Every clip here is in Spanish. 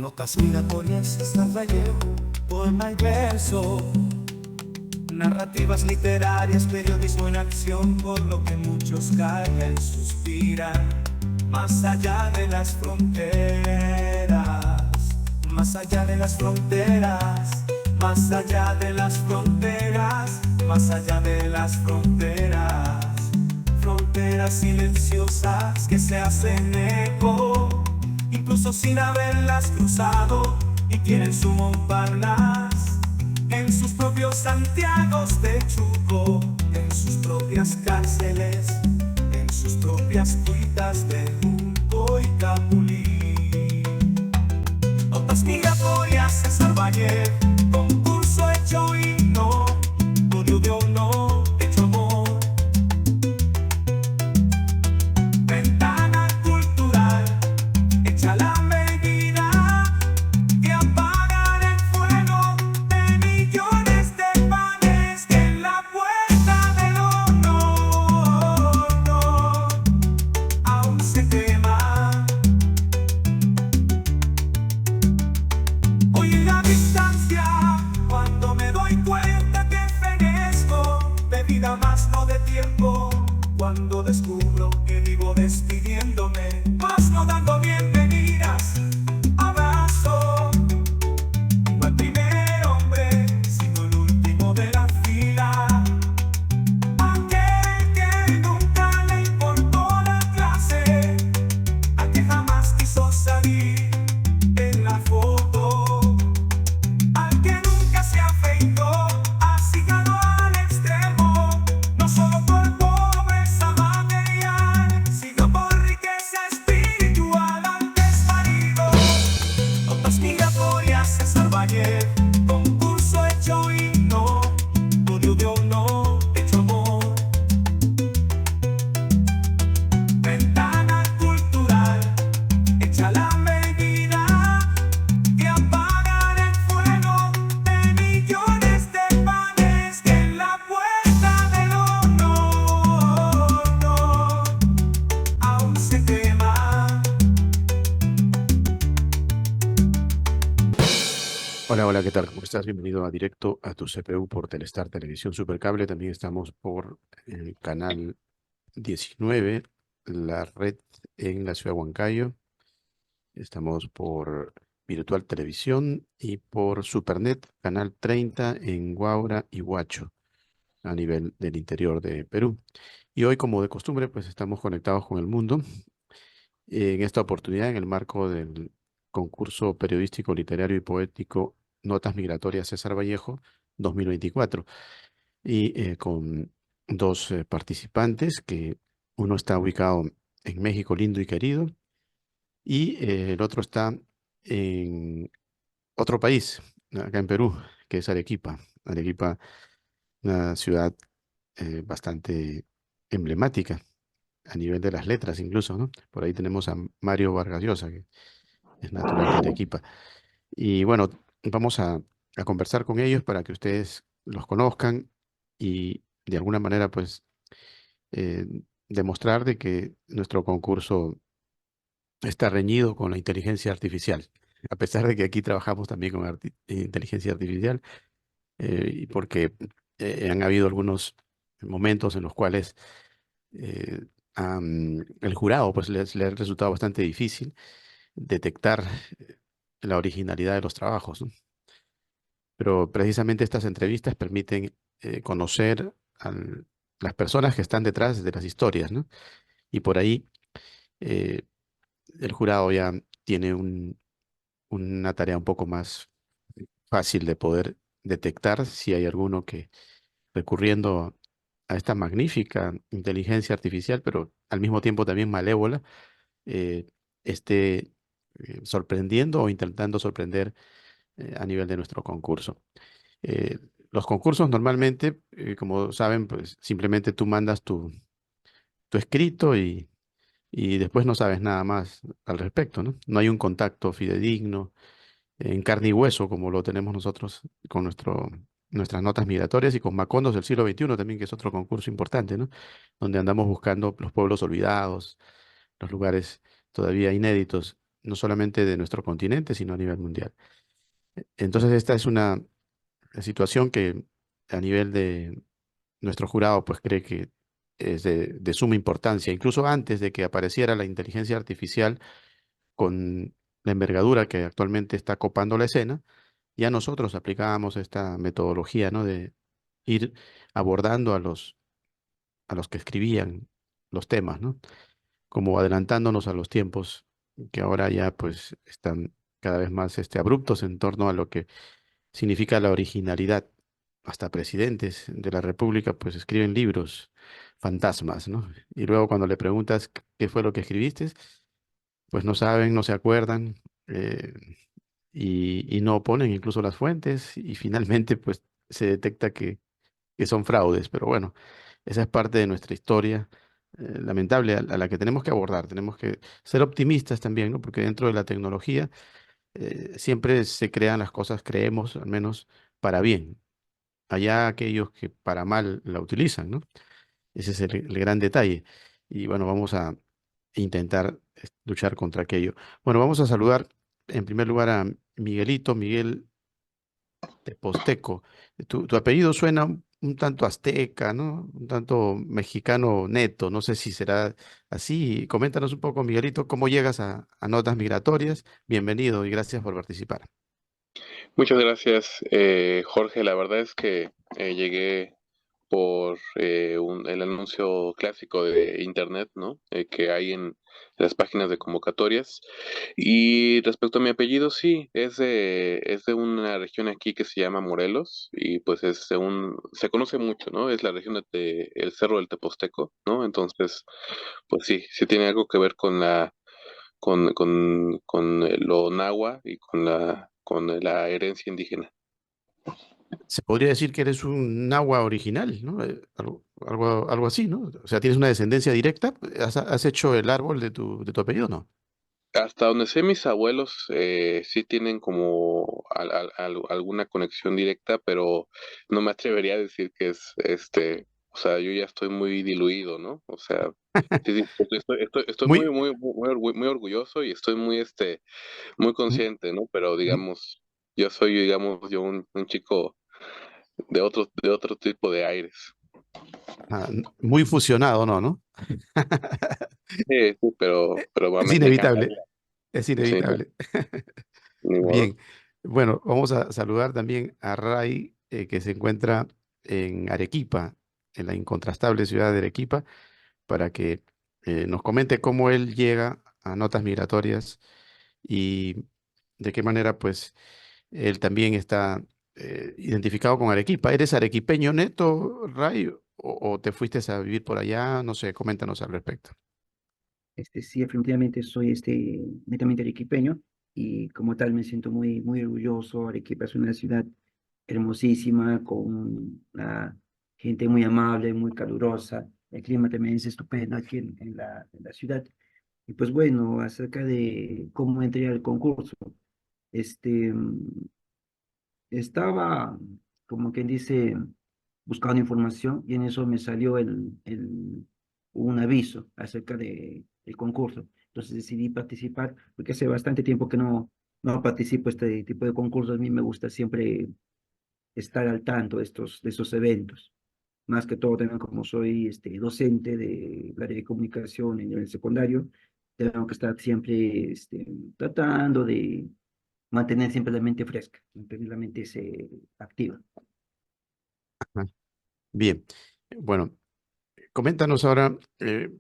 Notas migratorias, César Vallejo, poema y verso, narrativas literarias, periodismo en acción, por lo que muchos callan y suspiran, más allá de las fronteras, más allá de las fronteras, más allá de las fronteras, más allá de las fronteras, fronteras silenciosas que se hacen eco, incluso sin haberlas cruzado, y tienen su Montparnasse en sus propios Santiagos de Chuco, en sus propias cárceles, en sus propias cuitas de Junco y Capulí. Notas migratorias, César Vallejo, concurso hecho himno, odio de honor, hecho amor. Ventana cultural, echa la medida que apagan el fuego de millones de panes que en la puerta del honor aún se quema. Hoy en la distancia, cuando me doy cuenta que fenezco de vida más no de tiempo, cuando descubro que vivo despidiéndome, más no dando bienvenidas, abrazo, no el primer hombre, sino el último de la fila, aquel que nunca le importó la clase, al que jamás quiso salir en la foto, al que nunca se afeitó, así ganó al extremo, no solo por pobreza material, sino por riqueza espiritual al desvalido. Notas migratorias, César Vallejo, concurso hecho himno, odio de honor, hecho amor. Ventana cultural, echa la medida que apagan el fuego de millones de panes que en la puerta del honor aún se quema. Hola, hola, ¿qué tal? ¿Cómo estás? Bienvenido a Directo a tu CPU por Telestar Televisión Supercable. También estamos por el canal 19, la red en la ciudad de Huancayo. Estamos por Virtual Televisión y por Supernet, canal 30 en Huaura y Huacho, a nivel del interior de Perú. Y hoy, como de costumbre, pues estamos conectados con el mundo. En esta oportunidad, en el marco del concurso periodístico, literario y poético Notas Migratorias César Vallejo 2024. Y con dos participantes, que uno está ubicado en México lindo y querido, y el otro está en otro país, acá en Perú, que es Arequipa. Arequipa, una ciudad bastante emblemática a nivel de las letras incluso, ¿no? Por ahí tenemos a Mario Vargas Llosa, que es natural de Arequipa. Y bueno, vamos a conversar con ellos para que ustedes los conozcan y de alguna manera pues eh, demostrar de que nuestro concurso está reñido con la inteligencia artificial. A pesar de que aquí trabajamos también con inteligencia artificial, y porque han habido algunos momentos en los cuales el jurado pues le ha resultado bastante difícil detectar la originalidad de los trabajos, ¿no? Pero precisamente estas entrevistas permiten conocer a las personas que están detrás de las historias, ¿no? Y por ahí eh, el jurado ya tiene una tarea un poco más fácil de poder detectar si hay alguno que, recurriendo a esta magnífica inteligencia artificial, pero al mismo tiempo también malévola, eh, esté sorprendiendo o intentando sorprender a nivel de nuestro concurso. Eh, los concursos normalmente, como saben, pues simplemente tú mandas tu escrito y después no sabes nada más al respecto, ¿no? No hay un contacto fidedigno en carne y hueso como lo tenemos nosotros con nuestras notas migratorias y con Macondos del siglo XXI también, que es otro concurso importante, ¿no? Donde andamos buscando los pueblos olvidados, los lugares todavía inéditos no solamente de nuestro continente, sino a nivel mundial. Entonces, esta es una situación que a nivel de nuestro jurado, pues cree que es de suma importancia, incluso antes de que apareciera la inteligencia artificial con la envergadura que actualmente está copando la escena, ya nosotros aplicábamos esta metodología, ¿no? De ir abordando a los que escribían los temas, ¿no? Como adelantándonos a los tiempos que ahora ya pues están cada vez más abruptos en torno a lo que significa la originalidad. Hasta presidentes de la República pues escriben libros fantasmas, ¿no? Y luego cuando le preguntas qué fue lo que escribiste, pues no saben, no se acuerdan, eh, y no ponen incluso las fuentes y finalmente pues se detecta que son fraudes. Pero bueno, esa es parte de nuestra historia, lamentable, a la que tenemos que abordar. Tenemos que ser optimistas también, ¿no? Porque dentro de la tecnología siempre se crean las cosas, creemos, al menos para bien. Allá aquellos que para mal la utilizan, ¿no? Ese es el gran detalle. Y bueno, vamos a intentar luchar contra aquello. Bueno, vamos a saludar en primer lugar a Miguelito, Miguel Teposteco. Tu apellido suena un tanto azteca, ¿no? Un tanto mexicano neto. No sé si será así. Coméntanos un poco, Miguelito, cómo llegas a Notas Migratorias. Bienvenido y gracias por participar. Muchas gracias, Jorge. La verdad es que llegué por el anuncio clásico de Internet, ¿no? Que hay en las páginas de convocatorias. Y respecto a mi apellido, sí, es de una región aquí que se llama Morelos y pues se conoce mucho, ¿no? Es la región el Cerro del Teposteco, ¿no? Entonces, pues sí, sí tiene algo que ver con lo nahua y con la herencia indígena. Se podría decir que eres un nahua original, ¿no? Algo así, ¿no? O sea, tienes una descendencia directa. ¿Has hecho el árbol de tu apellido, no? Hasta donde sé, mis abuelos sí tienen como alguna conexión directa, pero no me atrevería a decir que o sea, yo ya estoy muy diluido, ¿no? O sea, sí, sí, estoy Muy, muy orgulloso y estoy muy consciente, ¿no? Pero digamos, yo soy, digamos, un chico de otro tipo de aires. muy fusionado, ¿no? ¿No? Sí, pero Es me encantaría. inevitable, es Sí, no, inevitable. ni modo. Bien, bueno, vamos a saludar también a Ray, que se encuentra en Arequipa, en la incontrastable ciudad de Arequipa, para que nos comente cómo él llega a Notas Migratorias y de qué manera, pues, él también está identificado con Arequipa. ¿Eres arequipeño neto, Ray, o te fuiste a vivir por allá? No sé, coméntanos al respecto. Sí, definitivamente soy netamente arequipeño y como tal me siento muy orgulloso. Arequipa es una ciudad hermosísima, con una gente muy amable, muy calurosa. El clima también es estupendo aquí en la ciudad. Y pues bueno, acerca de cómo entré al concurso, este, mm, estaba, como quien dice, buscando información y en eso me salió un aviso acerca del concurso. Entonces decidí participar porque hace bastante tiempo que no participo en este tipo de concursos. A mí me gusta siempre estar al tanto de estos eventos. Más que todo también como soy docente de área de comunicación en el secundario, tengo que estar siempre tratando de mantener siempre la mente fresca, mantener la mente activa. Ah, bien, bueno, coméntanos ahora,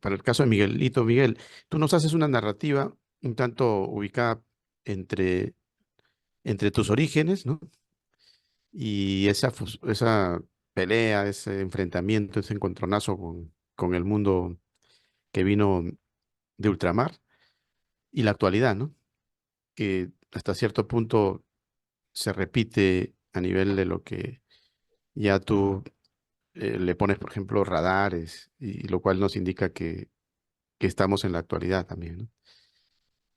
para el caso de Miguelito. Miguel, tú nos haces una narrativa un tanto ubicada entre, entre tus orígenes, ¿no? Y esa pelea, ese enfrentamiento, ese encontronazo con el mundo que vino de ultramar y la actualidad, ¿no? Que hasta cierto punto se repite a nivel de lo que ya tú le pones, por ejemplo, radares, y lo cual nos indica que estamos en la actualidad también, ¿no?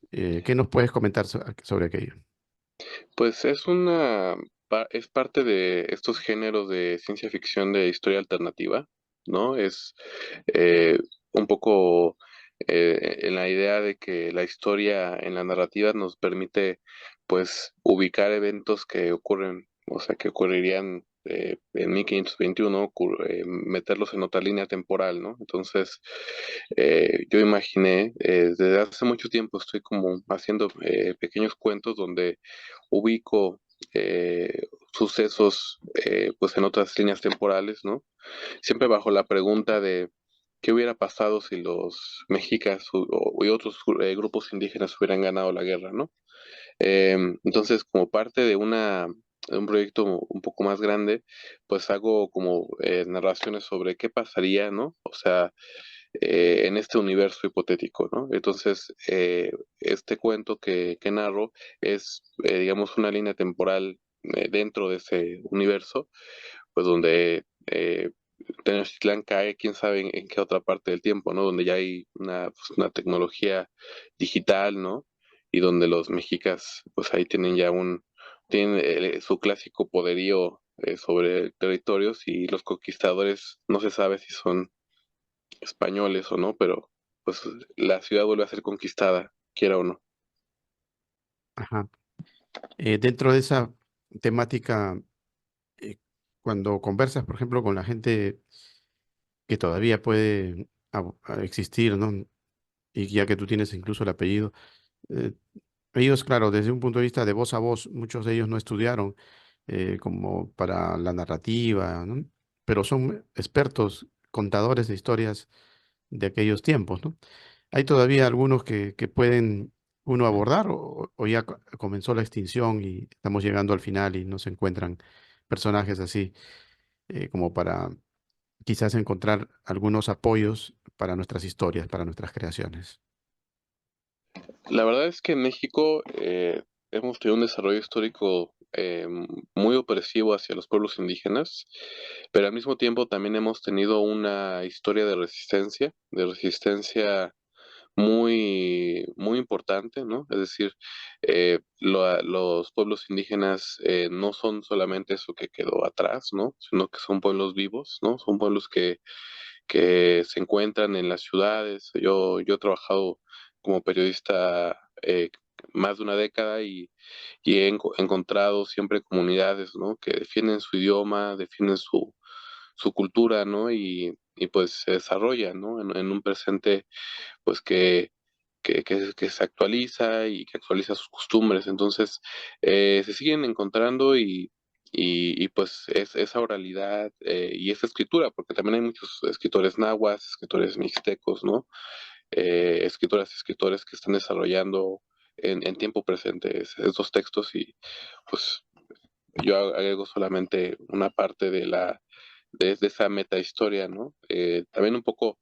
¿Qué nos puedes comentar sobre aquello? Pues es parte de estos géneros de ciencia ficción de historia alternativa, ¿no? Es un poco en la idea de que la historia en la narrativa nos permite pues ubicar eventos que ocurren, o sea, que ocurrirían en 1521, meterlos en otra línea temporal, ¿no? Entonces, yo imaginé, desde hace mucho tiempo estoy como haciendo pequeños cuentos donde ubico sucesos pues en otras líneas temporales, ¿no? Siempre bajo la pregunta de qué hubiera pasado si los mexicas y otros grupos indígenas hubieran ganado la guerra, ¿no? Entonces, como parte de un proyecto un poco más grande, pues hago como narraciones sobre qué pasaría, ¿no? O sea, en este universo hipotético, ¿no? Entonces, este cuento que narro es, digamos, una línea temporal dentro de ese universo, pues donde Tenochtitlán cae, quién sabe en qué otra parte del tiempo, ¿no? Donde ya hay una tecnología digital, ¿no? Y donde los mexicas, pues ahí tienen ya tienen su clásico poderío sobre territorios y los conquistadores no se sabe si son españoles o no, pero pues la ciudad vuelve a ser conquistada, quiera o no. Ajá. Dentro de esa temática, eh, cuando conversas, por ejemplo, con la gente que todavía puede existir, ¿no? Y ya que tú tienes incluso el apellido, eh, ellos, claro, desde un punto de vista de voz a voz, muchos de ellos no estudiaron como para la narrativa, ¿no? Pero son expertos contadores de historias de aquellos tiempos, ¿no? Hay todavía algunos que pueden uno abordar o ya comenzó la extinción y estamos llegando al final y no se encuentran personajes así como para quizás encontrar algunos apoyos para nuestras historias, para nuestras creaciones. La verdad es que en México hemos tenido un desarrollo histórico muy opresivo hacia los pueblos indígenas, pero al mismo tiempo también hemos tenido una historia de resistencia muy, muy importante, ¿no? Es decir, los pueblos indígenas no son solamente eso que quedó atrás, ¿no? Sino que son pueblos vivos, ¿no? Son pueblos que se encuentran en las ciudades. Yo he trabajado como periodista más de una década y he encontrado siempre comunidades, ¿no? Que defienden su idioma, defienden su cultura, ¿no? Y pues se desarrollan, ¿no? En un presente pues que se actualiza y que actualiza sus costumbres. Entonces, se siguen encontrando pues esa oralidad y esa escritura, porque también hay muchos escritores nahuas, escritores mixtecos, ¿no? Escritoras y escritores que están desarrollando en tiempo presente esos textos y pues yo agrego solamente una parte de esa metahistoria, ¿no? También un poco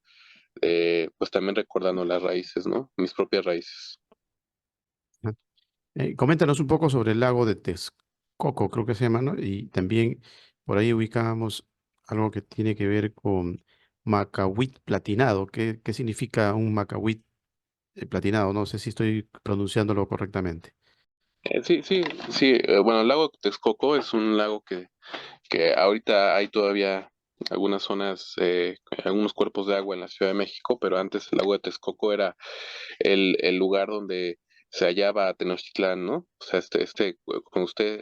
pues también recordando las raíces, ¿no? Mis propias raíces. ¿No? Coméntanos un poco sobre el lago de Texcoco, creo que se llama, ¿no? Y también por ahí ubicábamos algo que tiene que ver con macahuit platinado. ¿Qué significa un macahuit platinado? No sé si estoy pronunciándolo correctamente. Sí. Bueno, el lago Texcoco es un lago que ahorita hay todavía algunas zonas, algunos cuerpos de agua en la Ciudad de México, pero antes el lago de Texcoco era el lugar donde se hallaba Tenochtitlán, ¿no? O sea,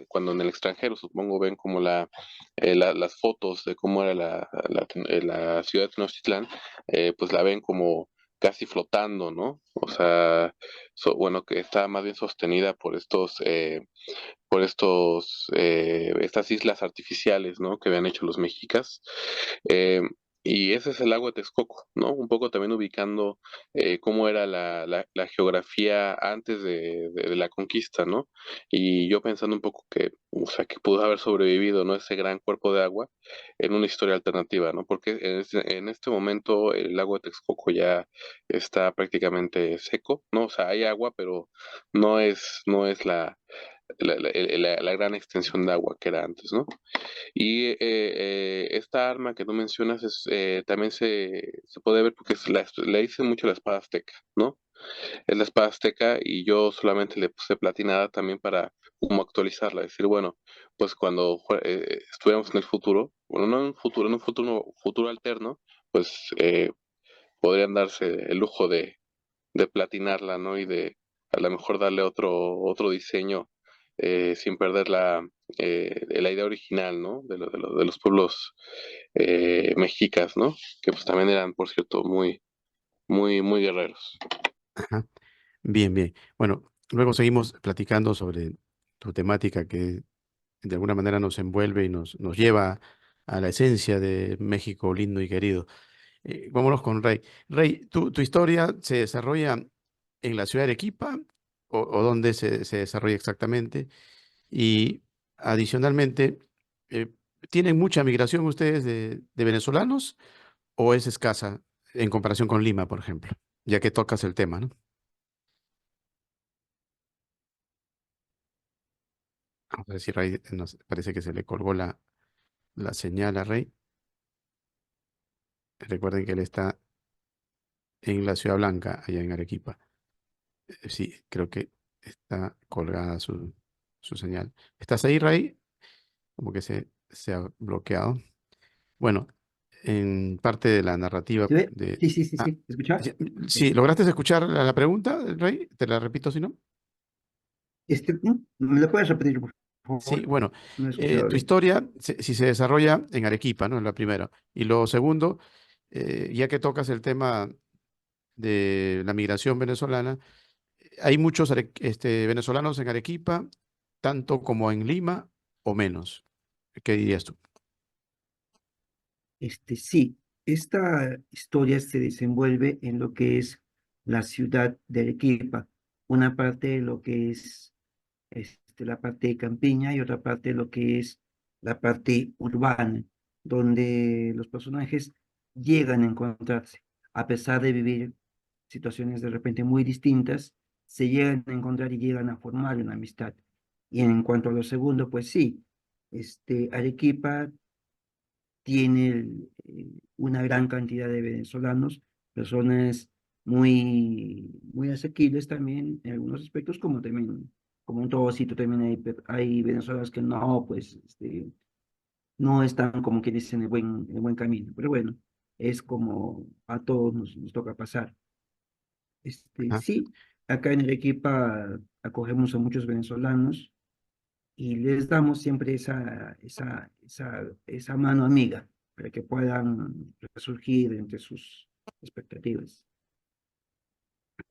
cuando en el extranjero, supongo, ven como las fotos de cómo era la ciudad de Tenochtitlán, pues la ven como casi flotando, ¿no? O sea, bueno, que está más bien sostenida estas islas artificiales, ¿no? Que habían hecho los mexicas. Eh, y ese es el lago de Texcoco, ¿no? Un poco también ubicando cómo era la geografía antes de la conquista, ¿no? Y yo pensando un poco o sea, que pudo haber sobrevivido, ¿no? Ese gran cuerpo de agua en una historia alternativa, ¿no? Porque en este momento el lago de Texcoco ya está prácticamente seco, ¿no? O sea, hay agua, pero no es la gran extensión de agua que era antes, ¿no? Y esta arma que tú mencionas también se puede ver porque le dicen mucho la espada azteca, ¿no? Es la espada azteca y yo solamente le puse platinada también para como actualizarla, decir, bueno, pues cuando estuviéramos en el futuro, bueno, no en un futuro, en un futuro alterno, pues podrían darse el lujo de platinarla, ¿no? Y de a lo mejor darle otro diseño sin perder la idea original, ¿no? De los pueblos mexicas, ¿no? Que pues también eran, por cierto, muy guerreros. Ajá. Bien, bien. Bueno, luego seguimos platicando sobre tu temática que de alguna manera nos envuelve y nos lleva a la esencia de México lindo y querido. Vámonos con Rey. Rey, ¿tu historia se desarrolla en la ciudad de Arequipa o dónde se desarrolla exactamente? Y adicionalmente, eh, ¿tienen mucha migración ustedes de venezolanos o es escasa en comparación con Lima, por ejemplo? Ya que tocas el tema, ¿no? Vamos a ver si Rey nos parece que se le colgó la señal a Rey. Recuerden que él está en la Ciudad Blanca, allá en Arequipa. Sí, creo que está colgada su señal. ¿Estás ahí, Rey? Como que se ha bloqueado. Bueno, en parte de la narrativa ¿Se ve? de... Sí, sí, sí, Ah, sí. ¿Escucha? sí, sí, ¿lograste escuchar la pregunta, Rey? Te la repito, si no. ¿no? ¿Me lo puedes repetir, por Sí, favor? bueno, No he escuchado tu bien. historia, si se desarrolla en Arequipa, ¿no? En la primera. Y lo segundo, ya que tocas el tema de la migración venezolana, hay muchos venezolanos en Arequipa, tanto como en Lima o menos. ¿Qué dirías tú? Sí, esta historia se desenvuelve en lo que es la ciudad de Arequipa, una parte de lo que es la parte de campiña y otra parte de lo que es la parte urbana, donde los personajes llegan a encontrarse, a pesar de vivir situaciones de repente muy distintas, se llegan a encontrar y llegan a formar una amistad. Y en cuanto a lo segundo, pues sí, Arequipa tiene una gran cantidad de venezolanos, personas muy asequibles también en algunos aspectos, como también, como en todo sitio también hay venezolanos que no, pues, no están como que dicen en el buen camino, pero bueno, es como a todos nos toca pasar. Ajá, Sí, acá en Arequipa acogemos a muchos venezolanos y les damos siempre esa mano amiga para que puedan resurgir entre sus expectativas.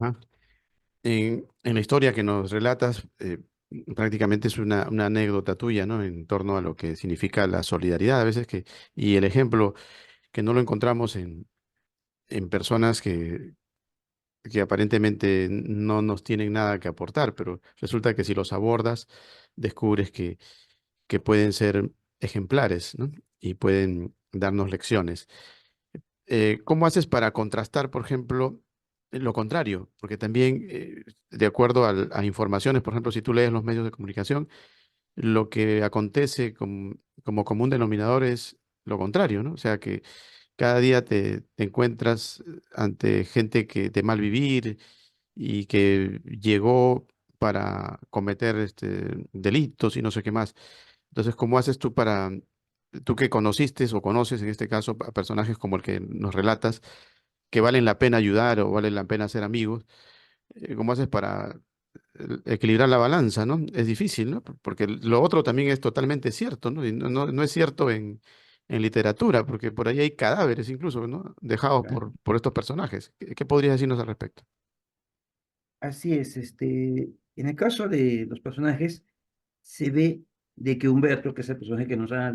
ajá. En la historia que nos relatas, prácticamente es una anécdota tuya, ¿no? En torno a lo que significa la solidaridad, a veces y el ejemplo que no lo encontramos en personas que aparentemente no nos tienen nada que aportar, pero resulta que si los abordas, descubres que pueden ser ejemplares, ¿no? Y pueden darnos lecciones. ¿Cómo haces para contrastar, por ejemplo, lo contrario? Porque también, de acuerdo a informaciones, por ejemplo, si tú lees los medios de comunicación, lo que acontece como común denominador es lo contrario, ¿no? O sea, que cada día te encuentras ante gente que de mal vivir y que llegó para cometer delitos y no sé qué más. Entonces, ¿cómo haces tú tú que conociste o conoces en este caso a personajes como el que nos relatas, que valen la pena ayudar o valen la pena ser amigos? ¿Cómo haces para equilibrar la balanza, ¿no? Es difícil, ¿no? Porque lo otro también es totalmente cierto, ¿no? Y no es cierto en literatura, porque por ahí hay cadáveres incluso, ¿no? Dejados ¿Ya? por estos personajes. ¿Qué podrías decirnos al respecto? Así es, en el caso de los personajes, se ve de que Humberto, que es el personaje que nos da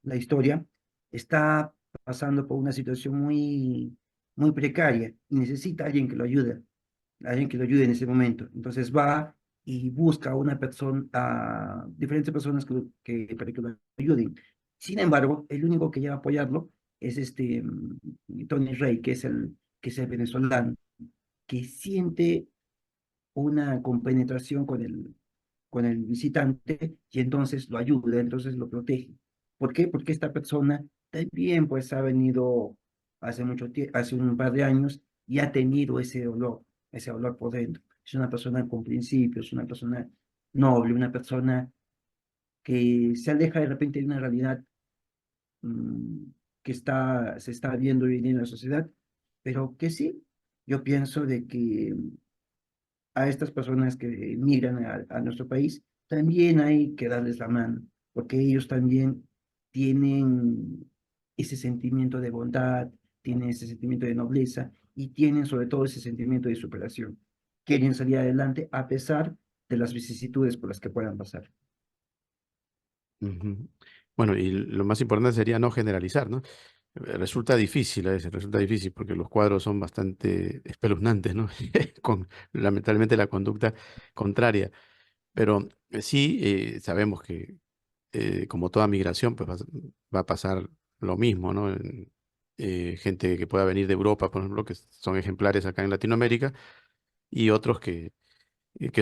la historia, está pasando por una situación muy precaria y necesita a alguien que lo ayude en ese momento. Entonces va y busca a diferentes personas para que lo ayuden. Sin embargo, el único que llega a apoyarlo es Tony Rey, que es el venezolano, que siente una compenetración con el visitante y entonces lo ayuda, entonces lo protege. ¿Por qué? Porque esta persona también pues ha venido hace un par de años y ha tenido ese olor por dentro. Es una persona con principios, una persona noble, una persona que se aleja de repente de una realidad mm, se está viendo hoy en día en la sociedad, pero que sí. yo pienso de que a estas personas que migran a nuestro país, también hay que darles la mano, porque ellos también tienen ese sentimiento de bondad, tienen ese sentimiento de nobleza y tienen sobre todo ese sentimiento de superación. Quieren salir adelante a pesar de las vicisitudes por las que puedan pasar. Ujú. Bueno, y lo más importante sería no generalizar, ¿no? Resulta difícil a veces, resulta difícil porque los cuadros son bastante espeluznantes, ¿no? Con lamentablemente la conducta contraria. Pero sí sabemos que como toda migración, pues va a pasar lo mismo, ¿no? Gente que pueda venir de Europa, por ejemplo, que son ejemplares acá en Latinoamérica, y otros que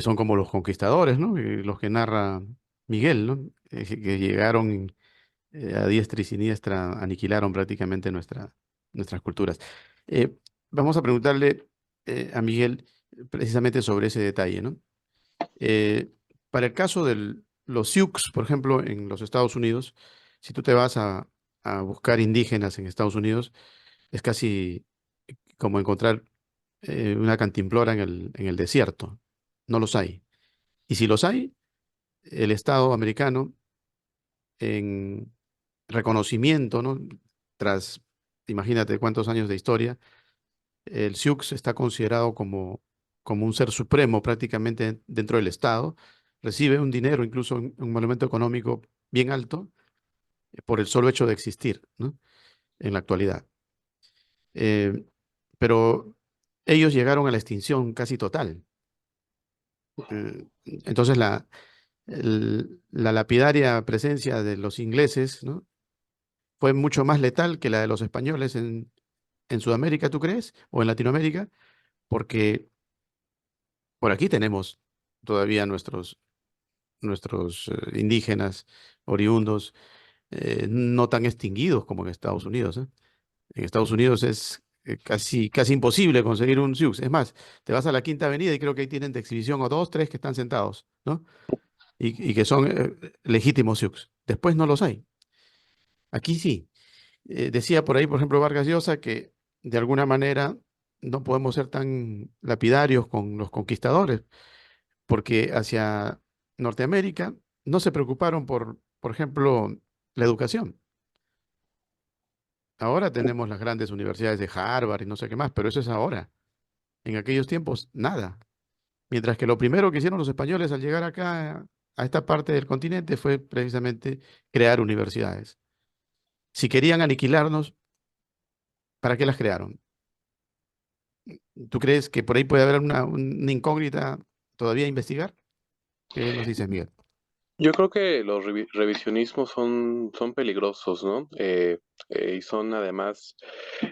son como los conquistadores, ¿no? Los que narra Miguel, ¿no? Que llegaron a diestra y siniestra, aniquilaron prácticamente nuestras culturas. Vamos a preguntarle a Miguel precisamente sobre ese detalle, ¿no? Eh, para el caso de los Sioux, por ejemplo, en los Estados Unidos, si tú te vas a buscar indígenas en Estados Unidos, es casi como encontrar una cantimplora en el desierto. No los hay. Y si los hay, el Estado americano, en reconocimiento, ¿no? Tras, imagínate cuántos años de historia, el Sioux está considerado como un ser supremo prácticamente dentro del Estado, recibe un dinero, incluso un monumento económico bien alto, por el solo hecho de existir, ¿no? En la actualidad. Eh, pero ellos llegaron a la extinción casi total. Entonces la lapidaria presencia de los ingleses, ¿no? Fue mucho más letal que la de los españoles en Sudamérica, ¿tú crees? O en Latinoamérica, porque por aquí tenemos todavía nuestros indígenas oriundos, no tan extinguidos como en Estados Unidos, ¿eh? En Estados Unidos es casi imposible conseguir un Sioux. Es más, te vas a la Quinta Avenida y creo que ahí tienen de exhibición o dos, tres que están sentados, ¿no? Y que son legítimos Sioux. Después no los hay. Aquí sí. Decía por ahí, por ejemplo, Vargas Llosa, que de alguna manera no podemos ser tan lapidarios con los conquistadores, porque hacia Norteamérica no se preocuparon por ejemplo, la educación. Ahora tenemos las grandes universidades de Harvard y no sé qué más, pero eso es ahora. En aquellos tiempos, nada. Mientras que lo primero que hicieron los españoles al llegar acá a esta parte del continente fue precisamente crear universidades. Si querían aniquilarnos, ¿para qué las crearon? ¿Tú crees que por ahí puede haber una incógnita todavía a investigar? ¿Qué nos dices, Miguel? Yo creo que los revisionismos son peligrosos, ¿no? Y son además,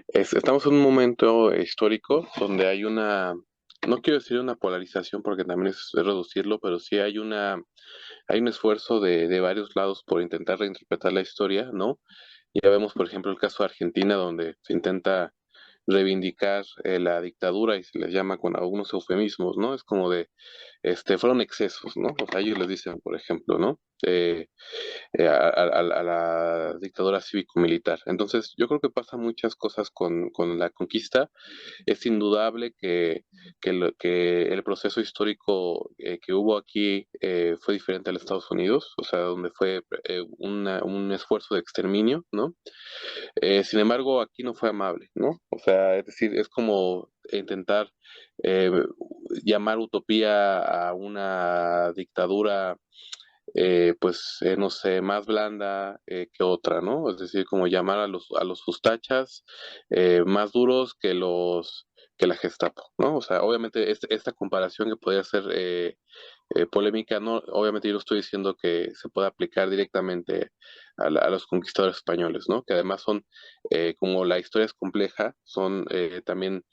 estamos en un momento histórico donde hay no quiero decir una polarización porque también es reducirlo, pero sí hay un esfuerzo de varios lados por intentar reinterpretar la historia, ¿no? Ya vemos, por ejemplo, el caso de Argentina, donde se intenta reivindicar la dictadura y se les llama con algunos eufemismos, ¿no? Es como fueron excesos, ¿no? O sea, ellos les dicen, por ejemplo, ¿no? A la dictadura cívico-militar. Entonces, yo creo que pasa muchas cosas con la conquista. Es indudable que el proceso histórico que hubo aquí fue diferente al de Estados Unidos, o sea, donde fue un esfuerzo de exterminio, ¿no? Sin embargo, aquí no fue amable, ¿no? O sea, es decir, es como intentar eh, llamar utopía a una dictadura, no sé, más blanda que otra, ¿no? Es decir, como llamar a los fustachas más duros que la Gestapo, ¿no? O sea, obviamente esta comparación que podría ser polémica, no, obviamente yo no estoy diciendo que se pueda aplicar directamente a los conquistadores españoles, ¿no? Que además son, como la historia es compleja, son también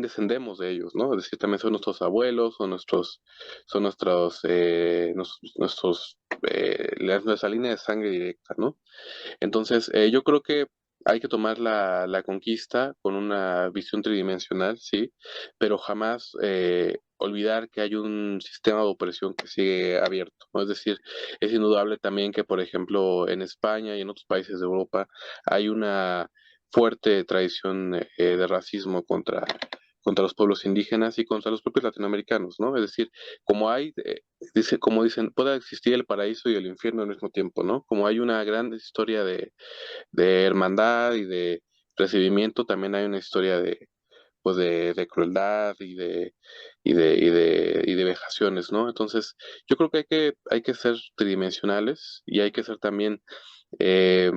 descendemos de ellos, ¿no? Es decir, también son nuestros abuelos, son nuestra línea de sangre directa, ¿no? Entonces, yo creo que hay que tomar la conquista con una visión tridimensional, sí, pero jamás olvidar que hay un sistema de opresión que sigue abierto, ¿no? Es decir, es indudable también que, por ejemplo, en España y en otros países de Europa hay una fuerte tradición de racismo contra los pueblos indígenas y contra los propios latinoamericanos, ¿no? Es decir, como hay, como dicen, puede existir el paraíso y el infierno al mismo tiempo, ¿no? Como hay una gran historia de hermandad y de recibimiento, también hay una historia de, pues de crueldad y de vejaciones, ¿no? Entonces, yo creo que hay que ser tridimensionales y hay que ser también eh,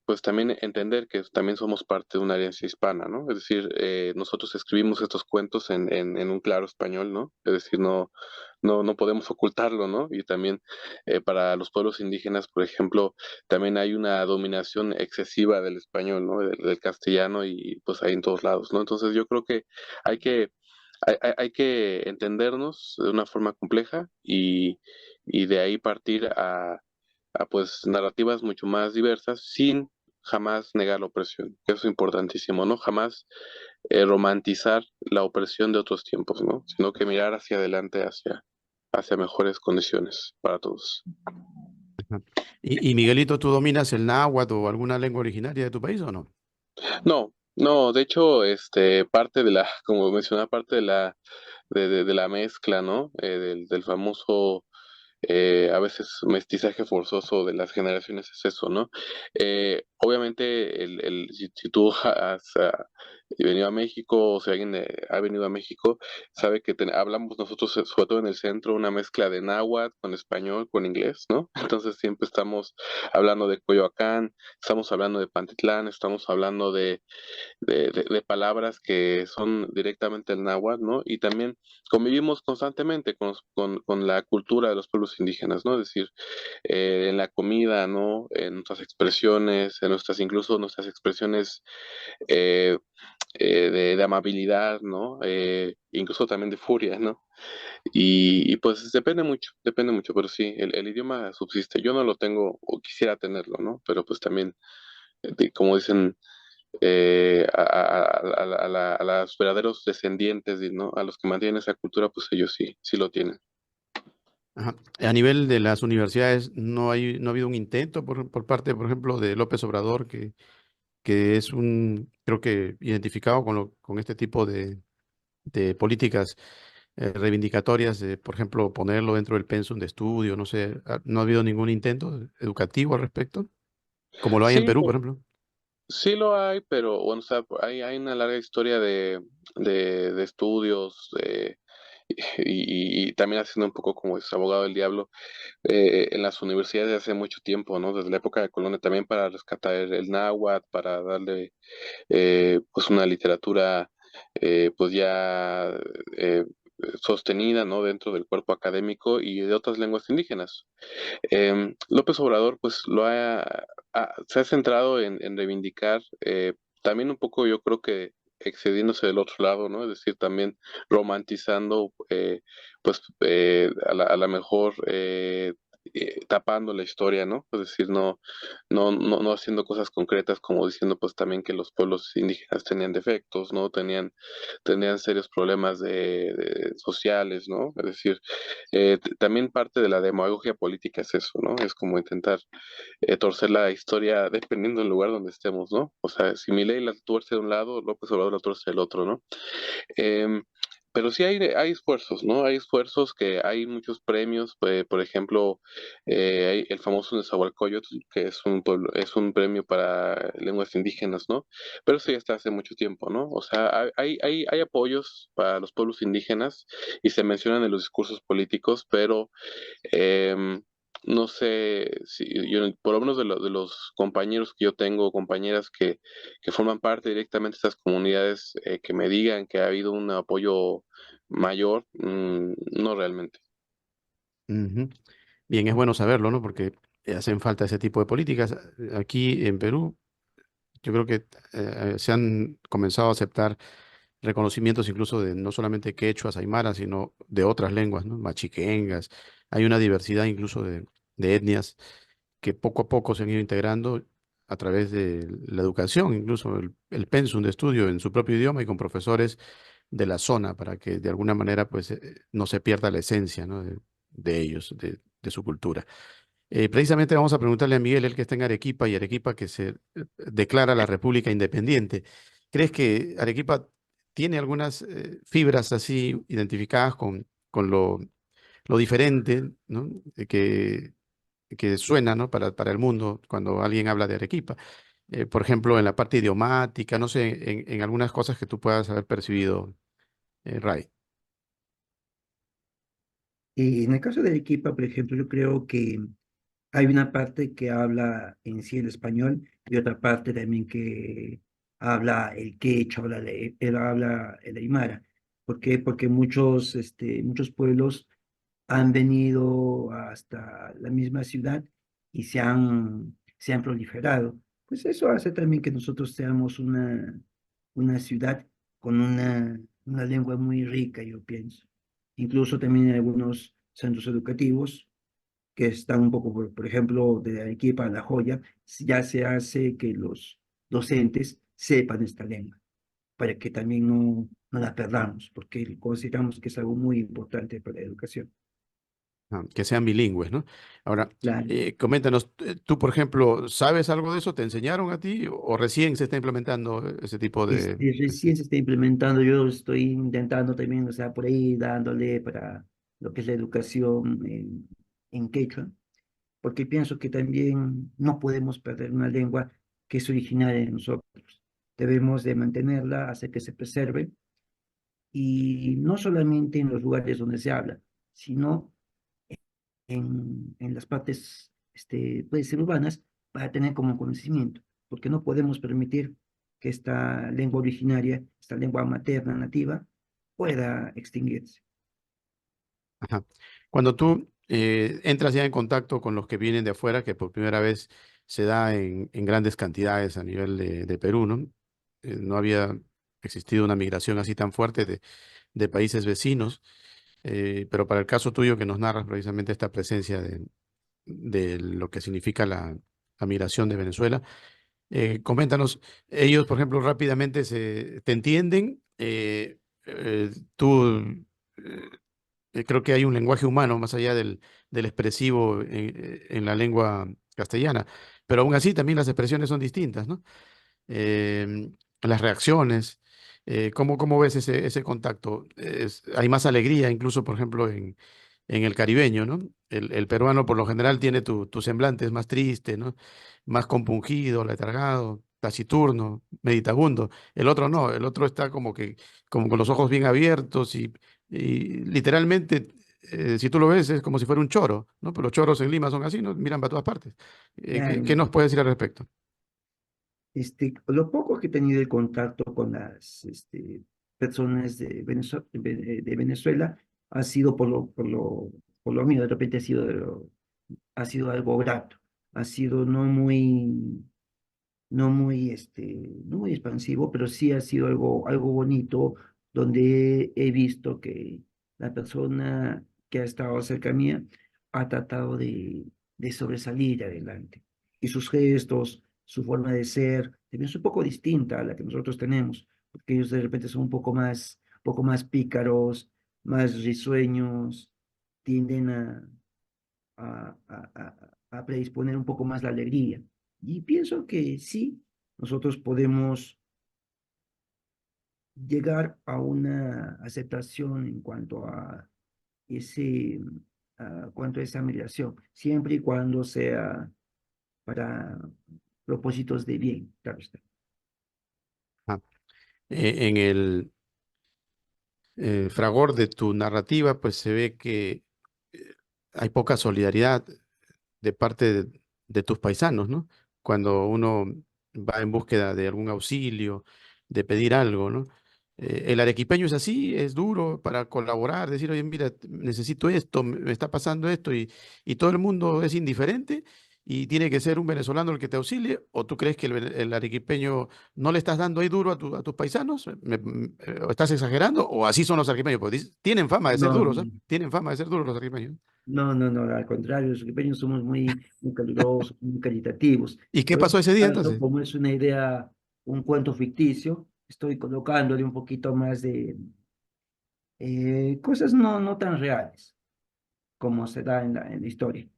pues también entender que también somos parte de una herencia hispana, ¿no? Es decir, nosotros escribimos estos cuentos en un claro español, ¿no? Es decir, no podemos ocultarlo, ¿no? Y también para los pueblos indígenas, por ejemplo, también hay una dominación excesiva del español, ¿no? Del castellano y pues ahí en todos lados, ¿no? Entonces yo creo que hay que, hay que entendernos de una forma compleja y de ahí partir a pues narrativas mucho más diversas sin jamás negar la opresión. Eso es importantísimo, ¿no? Jamás romantizar la opresión de otros tiempos, ¿no? Sino que mirar hacia adelante, hacia mejores condiciones para todos. Ajá. Y Miguelito, ¿tú dominas el náhuatl o alguna lengua originaria de tu país o no? No, no, de hecho, parte de la, como mencionaba, parte de la mezcla, ¿no? Del famoso a veces mestizaje forzoso de las generaciones es eso, ¿no? Obviamente, si tú has venido a México o si alguien ha venido a México, sabe que hablamos nosotros, sobre todo en el centro, una mezcla de náhuatl con español, con inglés, ¿no? Entonces siempre estamos hablando de Coyoacán, estamos hablando de Pantitlán, estamos hablando de palabras que son directamente el náhuatl, ¿no? Y también convivimos constantemente con la cultura de los pueblos indígenas, ¿no? Es decir, en la comida, ¿no? En nuestras expresiones, incluso nuestras expresiones eh, de amabilidad, ¿no? Incluso también de furia, ¿no? Y, pues depende mucho, pero sí, el idioma subsiste. Yo no lo tengo o quisiera tenerlo, ¿no? Pero pues también, como dicen, a los verdaderos descendientes, ¿no? A los que mantienen esa cultura, pues ellos sí lo tienen. Ajá. A nivel de las universidades, no ha habido un intento por parte, por ejemplo, de López Obrador, que es creo que identificado con este tipo de políticas reivindicatorias, de, por ejemplo, ponerlo dentro del pensum de estudio, no sé, ¿no ha habido ningún intento educativo al respecto? Como lo hay en Sí, Perú, por ejemplo. sí lo hay, pero bueno, o sea, hay una larga historia de estudios, y también haciendo un poco como es abogado del diablo, en las universidades de hace mucho tiempo, ¿no? Desde la época de Colonia, también para rescatar el náhuatl, para darle pues una literatura pues ya sostenida, ¿no? Dentro del cuerpo académico y de otras lenguas indígenas. López Obrador, pues se ha centrado en reivindicar, también un poco yo creo que excediéndose del otro lado, ¿no? Es decir, también romantizando, pues a la mejor tapando la historia, ¿no? Es decir, no haciendo cosas concretas como diciendo pues también que los pueblos indígenas tenían defectos, ¿no? Tenían serios problemas sociales, ¿no? Es decir, también parte de la demagogia política es eso, ¿no? Es como intentar torcer la historia dependiendo del lugar donde estemos, ¿no? O sea, si Milei la tuerce de un lado, López Obrador la tuerce del otro, ¿no? Em, pero sí hay esfuerzos, ¿no? Hay esfuerzos que hay muchos premios, por ejemplo, hay el famoso Nezahualcóyotl, que es un premio para lenguas indígenas, ¿no? Pero eso ya está hace mucho tiempo, ¿no? O sea, hay apoyos para los pueblos indígenas y se mencionan en los discursos políticos, pero em, no sé si yo, por lo menos de los compañeros que yo tengo, compañeras que forman parte directamente de estas comunidades, que me digan que ha habido un apoyo mayor, no realmente. Ujú. Bien, es bueno saberlo, ¿no? Porque hacen falta ese tipo de políticas. Aquí en Perú, yo creo que se han comenzado a aceptar reconocimientos incluso de no solamente quechuas, aymaras, sino de otras lenguas, ¿no? Machiquengas. Hay una diversidad incluso de etnias que poco a poco se han ido integrando a través de la educación, incluso el pensum de estudio en su propio idioma y con profesores de la zona para que de alguna manera pues no se pierda la esencia, ¿no? de ellos, de su cultura. Precisamente vamos a preguntarle a Miguel, él que está en Arequipa y Arequipa que se declara la República Independiente. ¿Crees que Arequipa tiene algunas fibras así identificadas con lo diferente, ¿no? Que suena, ¿no? Para el mundo cuando alguien habla de Arequipa. Por ejemplo, en la parte idiomática, no sé, en algunas cosas que tú puedas haber percibido, Ray. Y en el caso de Arequipa, por ejemplo, yo creo que hay una parte que habla en sí el español y otra parte también que habla el quechua, habla el aymara. ¿Por qué? Porque muchos pueblos han venido hasta la misma ciudad y se han proliferado. Pues eso hace también que nosotros seamos una ciudad con una lengua muy rica, yo pienso. Incluso también hay algunos centros educativos que están un poco, por ejemplo, de Arequipa a La Joya, ya se hace que los docentes sepan esta lengua, para que también no la perdamos, porque consideramos que es algo muy importante para la educación. Que sean bilingües, ¿no? Ahora, Claro. coméntanos, tú, por ejemplo, ¿sabes algo de eso? ¿Te enseñaron a ti o recién se está implementando ese tipo de... Recién se está implementando, yo estoy intentando también, o sea, por ahí dándole para lo que es la educación en quechua, porque pienso que también no podemos perder una lengua que es originaria de nosotros. Debemos de mantenerla, hacer que se preserve, y no solamente en los lugares donde se habla, sino en las partes, puede ser urbanas, para tener como conocimiento, porque no podemos permitir que esta lengua originaria, esta lengua materna nativa, pueda extinguirse. Ajá. Cuando tú entras ya en contacto con los que vienen de afuera, que por primera vez se da en grandes cantidades a nivel de Perú, ¿no? No había existido una migración así tan fuerte de países vecinos, pero para el caso tuyo que nos narras precisamente esta presencia de lo que significa la migración de Venezuela, coméntanos, ellos, por ejemplo, rápidamente te entienden, tú... eh, creo que hay un lenguaje humano más allá del expresivo en la lengua castellana, pero aún así también las expresiones son distintas, ¿no? Las reacciones, ¿cómo ves ese contacto? Hay más alegría, incluso, por ejemplo, en el caribeño, ¿no? El peruano por lo general tiene tu semblante es más triste, ¿no? Más compungido, letargado, taciturno, meditabundo. El otro no, el otro está como con los ojos bien abiertos y literalmente, si tú lo ves, es como si fuera un choro, ¿no? Pero los choros en Lima son así, ¿no? Miran para todas partes. ¿Qué Claro. nos puedes decir al respecto? Lo poco que he tenido el contacto con las personas de Venezuela ha sido por lo mío, de repente ha sido algo grato, ha sido no muy expansivo, pero sí ha sido algo bonito, donde he visto que la persona que ha estado cerca mía ha tratado de sobresalir adelante. Y sus gestos, su forma de ser, también es un poco distinta a la que nosotros tenemos, porque ellos de repente son un poco más pícaros, más risueños, tienden a predisponer un poco más la alegría. Y pienso que sí, nosotros podemos llegar a una aceptación en ese, cuanto a esa migración, siempre y cuando sea para propósitos de bien, claro está. Ah, en el fragor de tu narrativa, pues se ve que eh, hay poca solidaridad de parte de tus paisanos, ¿no? Cuando uno va en búsqueda de algún auxilio, de pedir algo, ¿no? El arequipeño es así, es duro para colaborar, decir, oye, mira, necesito esto, me está pasando esto, y todo el mundo es indiferente y tiene que ser un venezolano el que te auxilie, o tú crees que el arequipeño no le estás dando ahí duro a tus paisanos. ¿O estás exagerando? ¿O así son los arequipeños? Porque tienen fama de ser No, duros, ¿eh? Tienen fama de ser duros los arequipeños. no, al contrario, los ribeños somos muy calurosos, muy caritativos. ¿Y qué Por pasó ese ese día caso, entonces? como es una idea, un cuento ficticio, estoy colocándole un poquito más de cosas no tan reales como se da en la historia.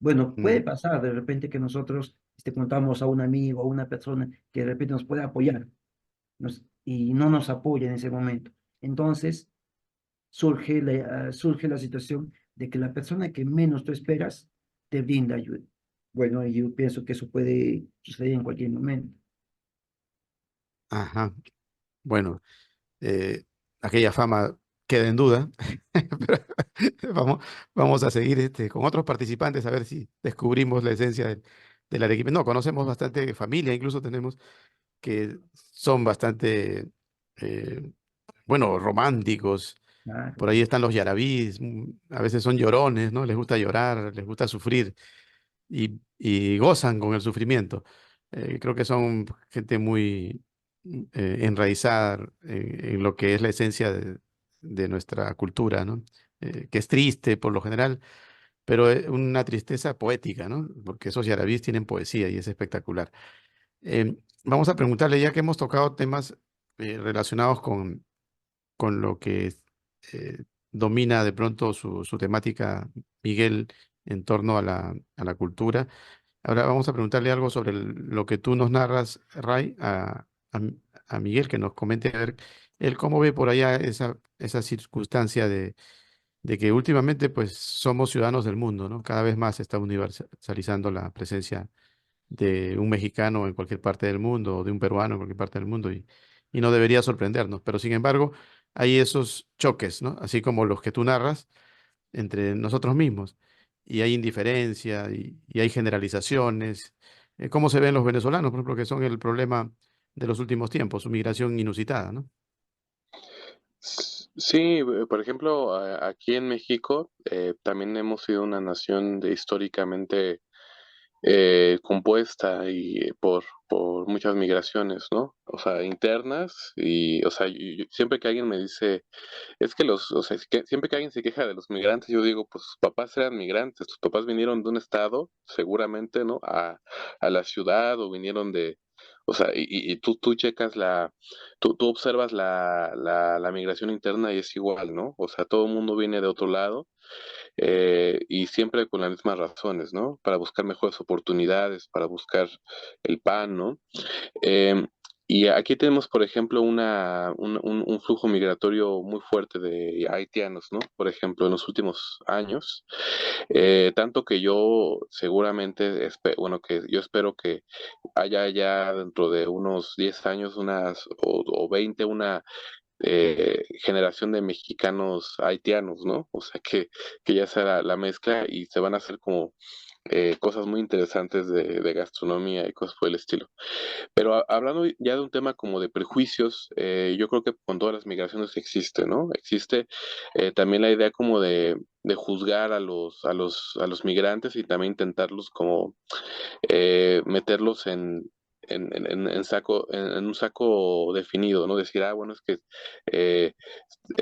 Bueno, puede Mm, pasar de repente que nosotros contamos a un amigo, a una persona que de repente nos puede apoyar. y no nos apoya en ese momento. Entonces surge la situación de que la persona que menos tú esperas te brinda ayuda. Bueno, y yo pienso que eso puede suceder en cualquier momento. Ajá. Bueno, eh, aquella fama queda en duda. Pero vamos a seguir con otros participantes a ver si descubrimos la esencia del Arequipe. No, conocemos bastante familia, incluso tenemos que son bastante, eh, bueno, románticos. Claro. Por ahí están los yarabís, a veces son llorones, ¿no? Les gusta llorar, les gusta sufrir y gozan con el sufrimiento. Creo que son gente muy enraizada en lo que es la esencia de nuestra cultura, ¿no? Que es triste por lo general, pero es una tristeza poética, ¿no? Porque esos yarabís tienen poesía y es espectacular. Vamos a preguntarle, ya que hemos tocado temas relacionados con lo que eh, domina de pronto su temática, Miguel, en torno a la cultura. Ahora vamos a preguntarle algo sobre lo que tú nos narras, Ray, a Miguel, que nos comente a ver él cómo ve por allá esa circunstancia de que últimamente pues somos ciudadanos del mundo, ¿no? Cada vez más se está universalizando la presencia de un mexicano en cualquier parte del mundo o de un peruano en cualquier parte del mundo y no debería sorprendernos, pero sin embargo hay esos choques, ¿no? Así como los que tú narras entre nosotros mismos y hay indiferencia y hay generalizaciones. ¿Cómo se ven los venezolanos, por ejemplo, que son el problema de los últimos tiempos, su migración inusitada, ¿no? Sí, por ejemplo, aquí en México también hemos sido una nación históricamente compuesta y por muchas migraciones, ¿no? O sea, internas y, o sea, siempre que alguien me dice, es que o sea, es que siempre que alguien se queja de los migrantes, yo digo, pues tus papás eran migrantes, tus papás vinieron de un estado, seguramente, ¿no? A la ciudad o vinieron o sea, y tú checas tú observas la migración interna y es igual, ¿no? O sea, todo el mundo viene de otro lado y siempre con las mismas razones, ¿no? Para buscar mejores oportunidades, para buscar el pan, ¿no? Eh, y aquí tenemos, por ejemplo, un flujo migratorio muy fuerte de haitianos, ¿no? Por ejemplo, en los últimos años. Tanto que yo seguramente, bueno, que yo espero que haya ya dentro de unos 10 años o 20 una generación de mexicanos haitianos, ¿no? O sea, que ya sea la mezcla y se van a hacer como cosas muy interesantes de gastronomía y cosas por el estilo. Pero hablando ya de un tema como de prejuicios, yo creo que con todas las migraciones existe, ¿no? Existe también la idea como de juzgar a los migrantes y también intentarlos como meterlos en un saco definido, ¿no? Decir, bueno, es que eh,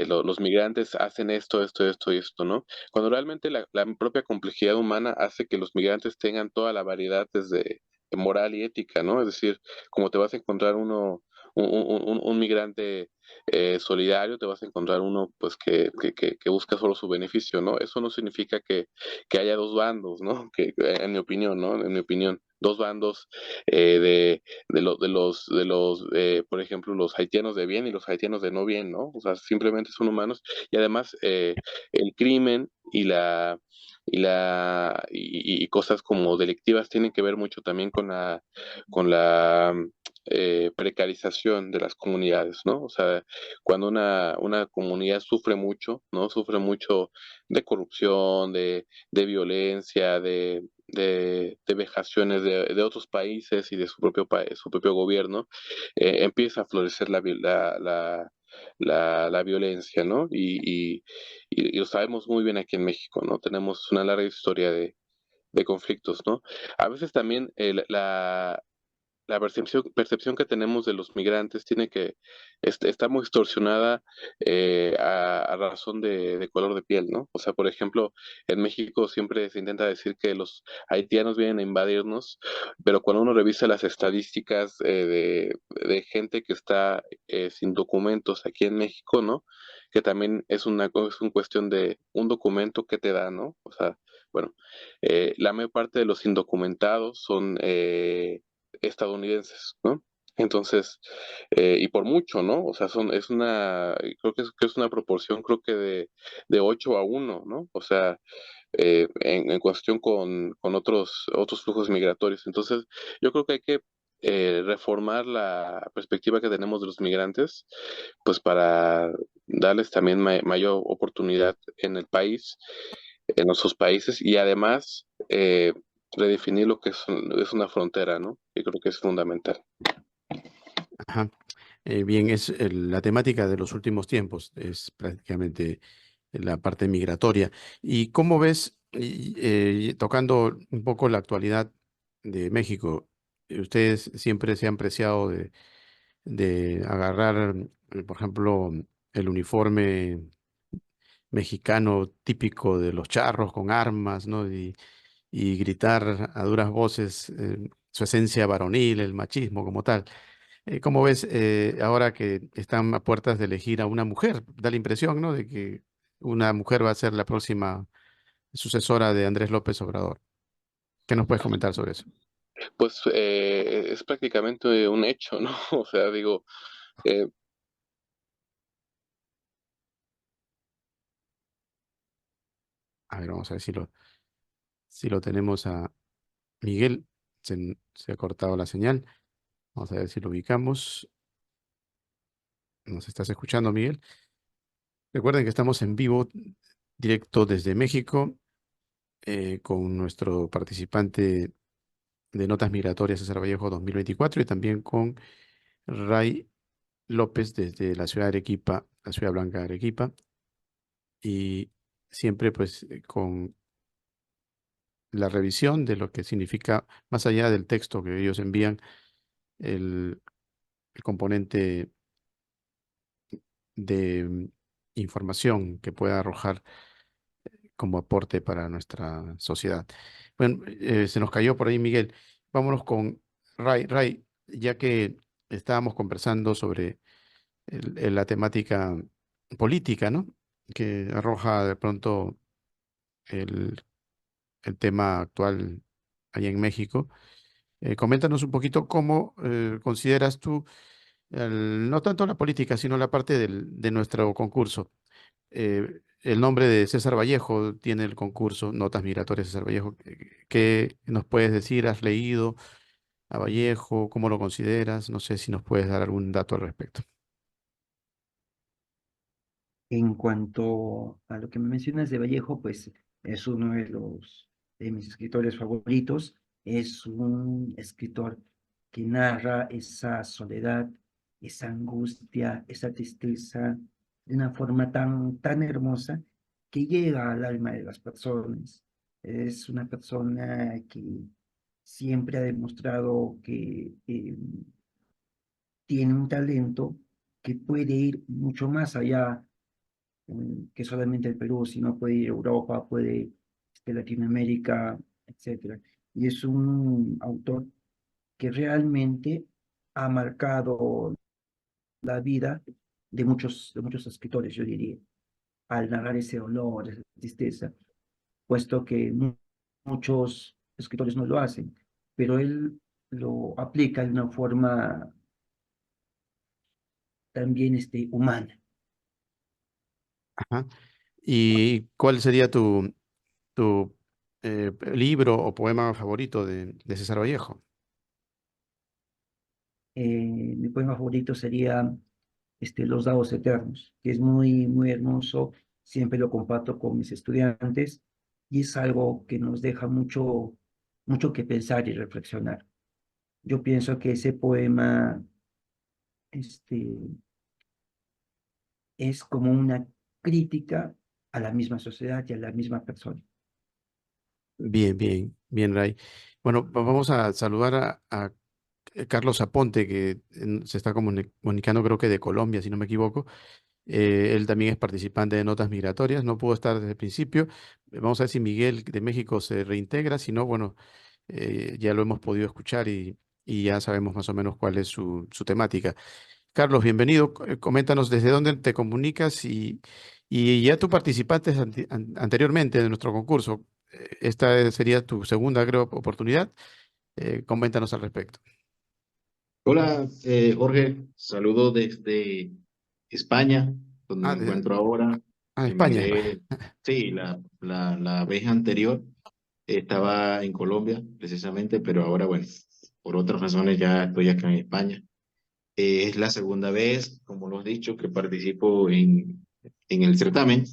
los migrantes hacen esto y esto, ¿no? Cuando realmente la propia complejidad humana hace que los migrantes tengan toda la variedad desde moral y ética, ¿no? Es decir, como te vas a encontrar un migrante solidario, te vas a encontrar uno pues que busca solo su beneficio, ¿no? Eso no significa que haya dos bandos, ¿no? En mi opinión, ¿no? En mi opinión, dos bandos por ejemplo, los haitianos de bien y los haitianos de no bien, ¿no? O sea, simplemente son humanos y además el crimen y cosas como delictivas tienen que ver mucho también con la precarización de las comunidades, ¿no? O sea, cuando una comunidad sufre mucho, ¿no? Sufre mucho de corrupción, de violencia, de vejaciones de otros países y de su propio gobierno, empieza a florecer la violencia, ¿no? Y lo sabemos muy bien aquí en México, ¿no? Tenemos una larga historia de conflictos, ¿no? A veces también la percepción que tenemos de los migrantes está muy distorsionada a razón de color de piel, ¿no? O sea, por ejemplo, en México siempre se intenta decir que los haitianos vienen a invadirnos, pero cuando uno revisa las estadísticas de gente que está sin documentos aquí en México, ¿no? Que también es es una cuestión de un documento que te da, ¿no? O sea, bueno, la mayor parte de los indocumentados son estadounidenses, ¿no? Entonces, y por mucho, ¿no? O sea, creo que es una proporción, creo que de 8 a 1, ¿no? O sea, en cuestión con otros flujos migratorios. Entonces, yo creo que hay que reformar la perspectiva que tenemos de los migrantes, pues para darles también mayor oportunidad en el país, en nuestros países, y además redefinir lo que es una frontera, ¿no? Yo creo que es fundamental. Ajá. Bien, es la temática de los últimos tiempos, es prácticamente la parte migratoria. ¿Y cómo ves, tocando un poco la actualidad de México, ustedes siempre se han preciado de agarrar, por ejemplo, el uniforme mexicano típico de los charros con armas, ¿no? Y gritar a duras voces su esencia varonil, el machismo como tal. ¿Cómo ves ahora que están a puertas de elegir a una mujer? Da la impresión, ¿no? De que una mujer va a ser la próxima sucesora de Andrés López Obrador. ¿Qué nos puedes comentar sobre eso? Pues es prácticamente un hecho, ¿no? O sea, digo, eh, A ver, vamos a ver si lo tenemos a Miguel. Se ha cortado la señal. Vamos a ver si lo ubicamos. ¿Nos estás escuchando, Miguel? Recuerden que estamos en vivo, directo desde México, con nuestro participante de Notas Migratorias, César Vallejo 2024, y también con Ray López desde la ciudad de Arequipa, la ciudad blanca de Arequipa, y siempre pues con la revisión de lo que significa, más allá del texto que ellos envían, el, el componente de información que pueda arrojar como aporte para nuestra sociedad. Bueno, se nos cayó por ahí Miguel. Vámonos con Ray. Ray, ya que estábamos conversando sobre la temática política, ¿no? Que arroja de pronto el, el tema actual allá en México. Coméntanos un poquito cómo consideras tú, no tanto la política, sino la parte de nuestro concurso. El nombre de César Vallejo tiene el concurso Notas Migratorias César Vallejo. ¿Qué nos puedes decir? ¿Has leído a Vallejo? ¿Cómo lo consideras? No sé si nos puedes dar algún dato al respecto. En cuanto a lo que me mencionas de Vallejo, pues es uno de mis escritores favoritos. Es un escritor que narra esa soledad, esa angustia, esa tristeza de una forma tan hermosa que llega al alma de las personas. Es una persona que siempre ha demostrado que tiene un talento que puede ir mucho más allá que solamente el Perú, sino puede ir a Europa, puede Latinoamérica, etcétera. Y es un autor que realmente ha marcado la vida de muchos escritores, yo diría, al narrar ese dolor, esa tristeza, puesto que muchos escritores no lo hacen, pero él lo aplica de una forma también humana. Ajá. ¿Y cuál sería tu libro o poema favorito de César Vallejo? Mi poema favorito sería Los Dados Eternos, que es muy hermoso. Siempre lo comparto con mis estudiantes y es algo que nos deja mucho que pensar y reflexionar. Yo pienso que ese poema este, es como una crítica a la misma sociedad y a la misma persona. Bien, bien, bien, Ray. Bueno, vamos a saludar a Carlos Aponte, que se está comunicando, creo que de Colombia, si no me equivoco. Él también es participante de Notas Migratorias, no pudo estar desde el principio. Vamos a ver si Miguel de México se reintegra, si no, bueno, ya lo hemos podido escuchar y ya sabemos más o menos cuál es su temática. Carlos, bienvenido. Coméntanos desde dónde te comunicas y ya tú participaste anteriormente de nuestro concurso. Esta sería tu segunda, creo, oportunidad. Coméntanos al respecto. Hola, Jorge, saludo desde España, donde Ah, me encuentro ahora. España. Emigré, sí, la vez anterior estaba en Colombia, precisamente, pero ahora, bueno, por otras razones ya estoy acá en España. Es la segunda vez, como lo has dicho, que participo en el certamen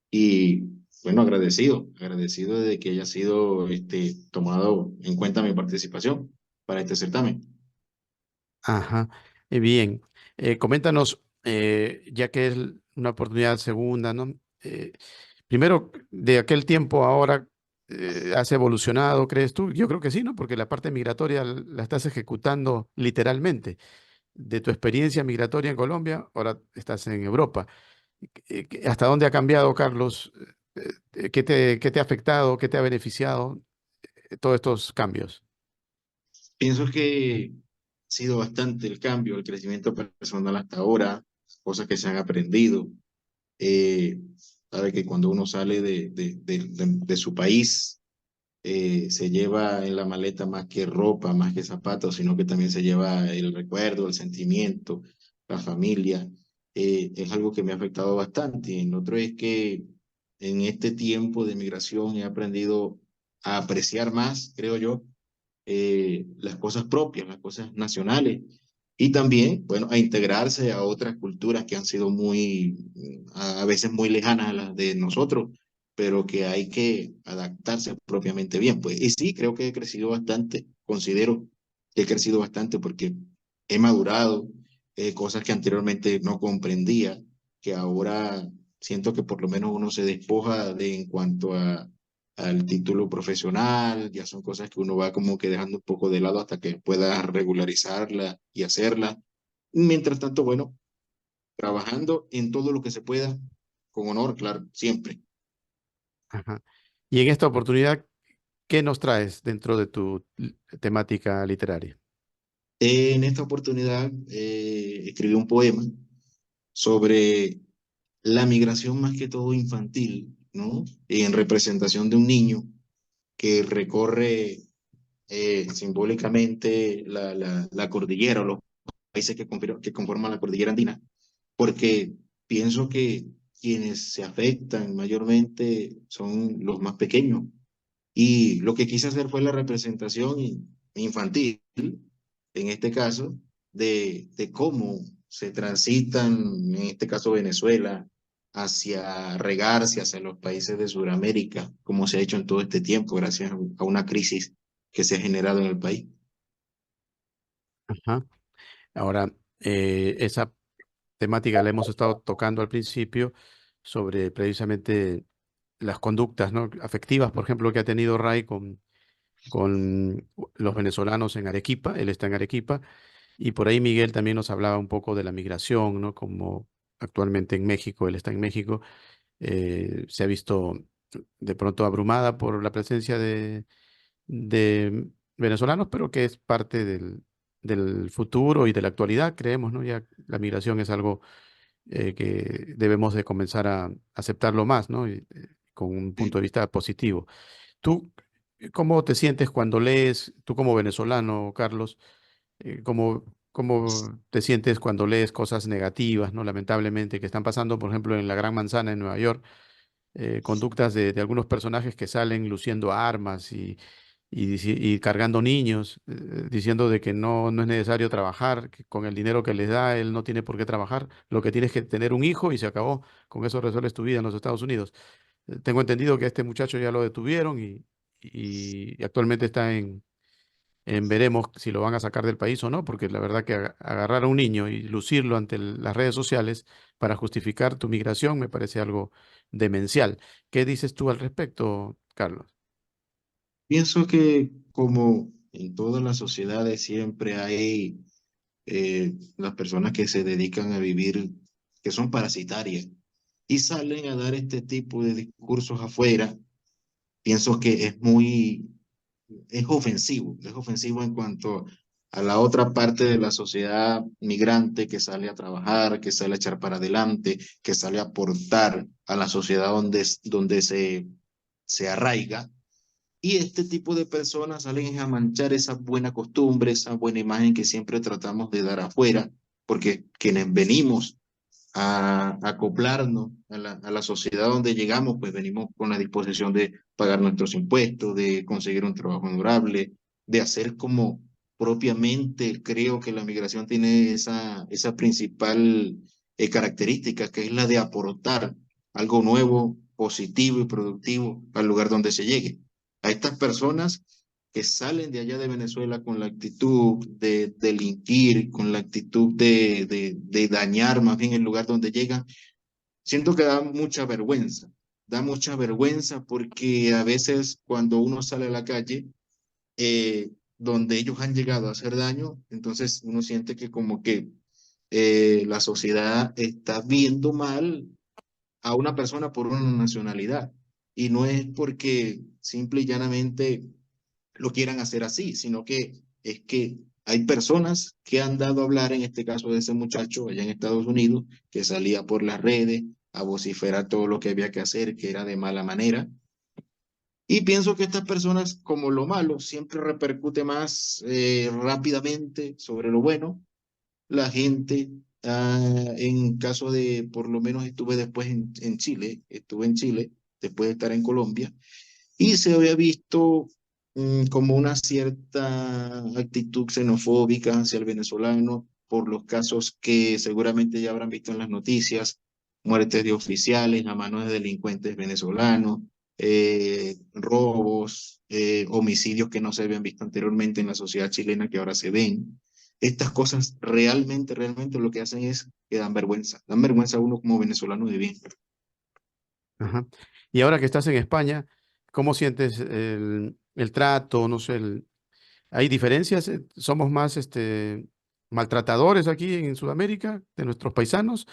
y, bueno, agradecido de que haya sido tomado en cuenta mi participación para este certamen. Ajá, bien. Coméntanos, ya que es una oportunidad segunda, ¿no? Primero, de aquel tiempo a ahora, ¿has evolucionado, crees tú? Yo creo que sí, ¿no? Porque la parte migratoria la estás ejecutando literalmente. De tu experiencia migratoria en Colombia, ahora estás en Europa. ¿Hasta dónde ha cambiado, Carlos? ¿Qué te ha afectado? ¿Qué te ha beneficiado todos estos cambios? Pienso que ha sido bastante el cambio, el crecimiento personal hasta ahora, cosas que se han aprendido. Eh, sabe que cuando uno sale de su país, se lleva en la maleta más que ropa, más que zapatos, sino que también se lleva el recuerdo, el sentimiento, la familia. Es algo que me ha afectado bastante. Y el otro es que en este tiempo de migración he aprendido a apreciar más, creo yo, las cosas propias, las cosas nacionales, y también, bueno, a integrarse a otras culturas que han sido muy, a veces muy lejanas a las de nosotros, pero que hay que adaptarse propiamente bien. Pues, y sí, creo que he crecido bastante, considero que he crecido bastante porque he madurado, cosas que anteriormente no comprendía, que ahora siento que por lo menos uno se despoja de en cuanto al título profesional, ya son cosas que uno va como que dejando un poco de lado hasta que pueda regularizarla y hacerla. Mientras tanto, bueno, trabajando en todo lo que se pueda, con honor, claro, siempre. Ajá. Y en esta oportunidad, ¿qué nos traes dentro de tu temática literaria? En esta oportunidad escribí un poema sobre la migración más que todo infantil, ¿no? En representación de un niño que recorre simbólicamente la cordillera o los países que conforman la cordillera andina, porque pienso que quienes se afectan mayormente son los más pequeños. Y lo que quise hacer fue la representación infantil, en este caso, de cómo se transitan, en este caso Venezuela, hacia regarse hacia los países de Sudamérica, como se ha hecho en todo este tiempo, gracias a una crisis que se ha generado en el país. Ajá. Ahora, esa temática la hemos estado tocando al principio sobre precisamente las conductas, ¿no? Afectivas, por ejemplo, que ha tenido Ray con los venezolanos en Arequipa. Él está en Arequipa. Y por ahí Miguel también nos hablaba un poco de la migración, ¿no? Como actualmente en México, él está en México, se ha visto de pronto abrumada por la presencia de venezolanos, pero que es parte del futuro y de la actualidad, creemos, ¿no? Ya la migración es algo que debemos de comenzar a aceptarlo más, ¿no? Con un punto Sí. de vista positivo. ¿Tú cómo te sientes cuando lees, tú como venezolano, Carlos, cómo te sientes cuando lees cosas negativas, ¿no? Lamentablemente, que están pasando, por ejemplo, en la Gran Manzana en Nueva York, conductas de algunos personajes que salen luciendo armas y cargando niños, diciendo de que no es necesario trabajar, que con el dinero que les da él no tiene por qué trabajar, lo que tienes que tener un hijo y se acabó, con eso resuelves tu vida en los Estados Unidos. Tengo entendido que a este muchacho ya lo detuvieron y actualmente está en veremos si lo van a sacar del país o no, porque la verdad que agarrar a un niño y lucirlo ante las redes sociales para justificar tu migración me parece algo demencial. ¿Qué dices tú al respecto, Carlos? Pienso que como en todas las sociedades siempre hay las personas que se dedican a vivir, que son parasitarias y salen a dar este tipo de discursos afuera. Pienso que es ofensivo en cuanto a la otra parte de la sociedad migrante que sale a trabajar, que sale a echar para adelante, que sale a aportar a la sociedad donde se arraiga. Y este tipo de personas salen a manchar esa buena costumbre, esa buena imagen que siempre tratamos de dar afuera, porque quienes venimos a acoplarnos a la sociedad donde llegamos, pues venimos con la disposición de pagar nuestros impuestos, de conseguir un trabajo honorable, de hacer como propiamente creo que la migración tiene esa principal característica, que es la de aportar algo nuevo, positivo y productivo al lugar donde se llegue. A estas personas que salen de allá de Venezuela con la actitud de delinquir, con la actitud de dañar más bien el lugar donde llegan, siento que da mucha vergüenza porque a veces cuando uno sale a la calle, donde ellos han llegado a hacer daño, entonces uno siente que como que la sociedad está viendo mal a una persona por una nacionalidad. Y no es porque simple y llanamente lo quieran hacer así, sino que es que hay personas que han dado a hablar, en este caso de ese muchacho allá en Estados Unidos, que salía por las redes a vociferar todo lo que había que hacer, que era de mala manera. Y pienso que estas personas, como lo malo, siempre repercute más rápidamente sobre lo bueno. La gente, en caso de, por lo menos estuve después en Chile, estuve en Chile, después de estar en Colombia, y se había visto como una cierta actitud xenofóbica hacia el venezolano por los casos que seguramente ya habrán visto en las noticias, muertes de oficiales a manos de delincuentes venezolanos, robos, homicidios que no se habían visto anteriormente en la sociedad chilena que ahora se ven. Estas cosas realmente lo que hacen es que dan vergüenza a uno como venezolano de bien. Ajá. Y ahora que estás en España, ¿cómo sientes el trato? No sé, ¿hay diferencias? ¿Somos más maltratadores aquí en Sudamérica de nuestros paisanos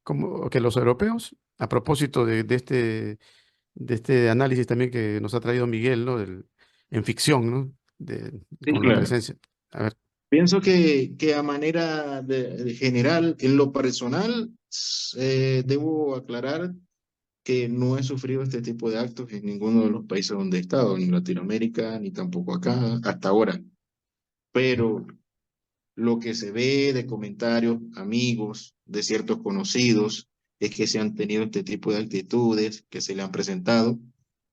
como que los europeos? A propósito de este análisis también que nos ha traído Miguel, ¿no? En ficción, ¿no? Sí, Con la claro. presencia. A ver, Pienso que a manera de general, en lo personal, debo aclarar que no he sufrido este tipo de actos en ninguno de los países donde he estado, ni en Latinoamérica, ni tampoco acá, hasta ahora. Pero lo que se ve de comentarios, amigos, de ciertos conocidos, es que se han tenido este tipo de actitudes que se le han presentado,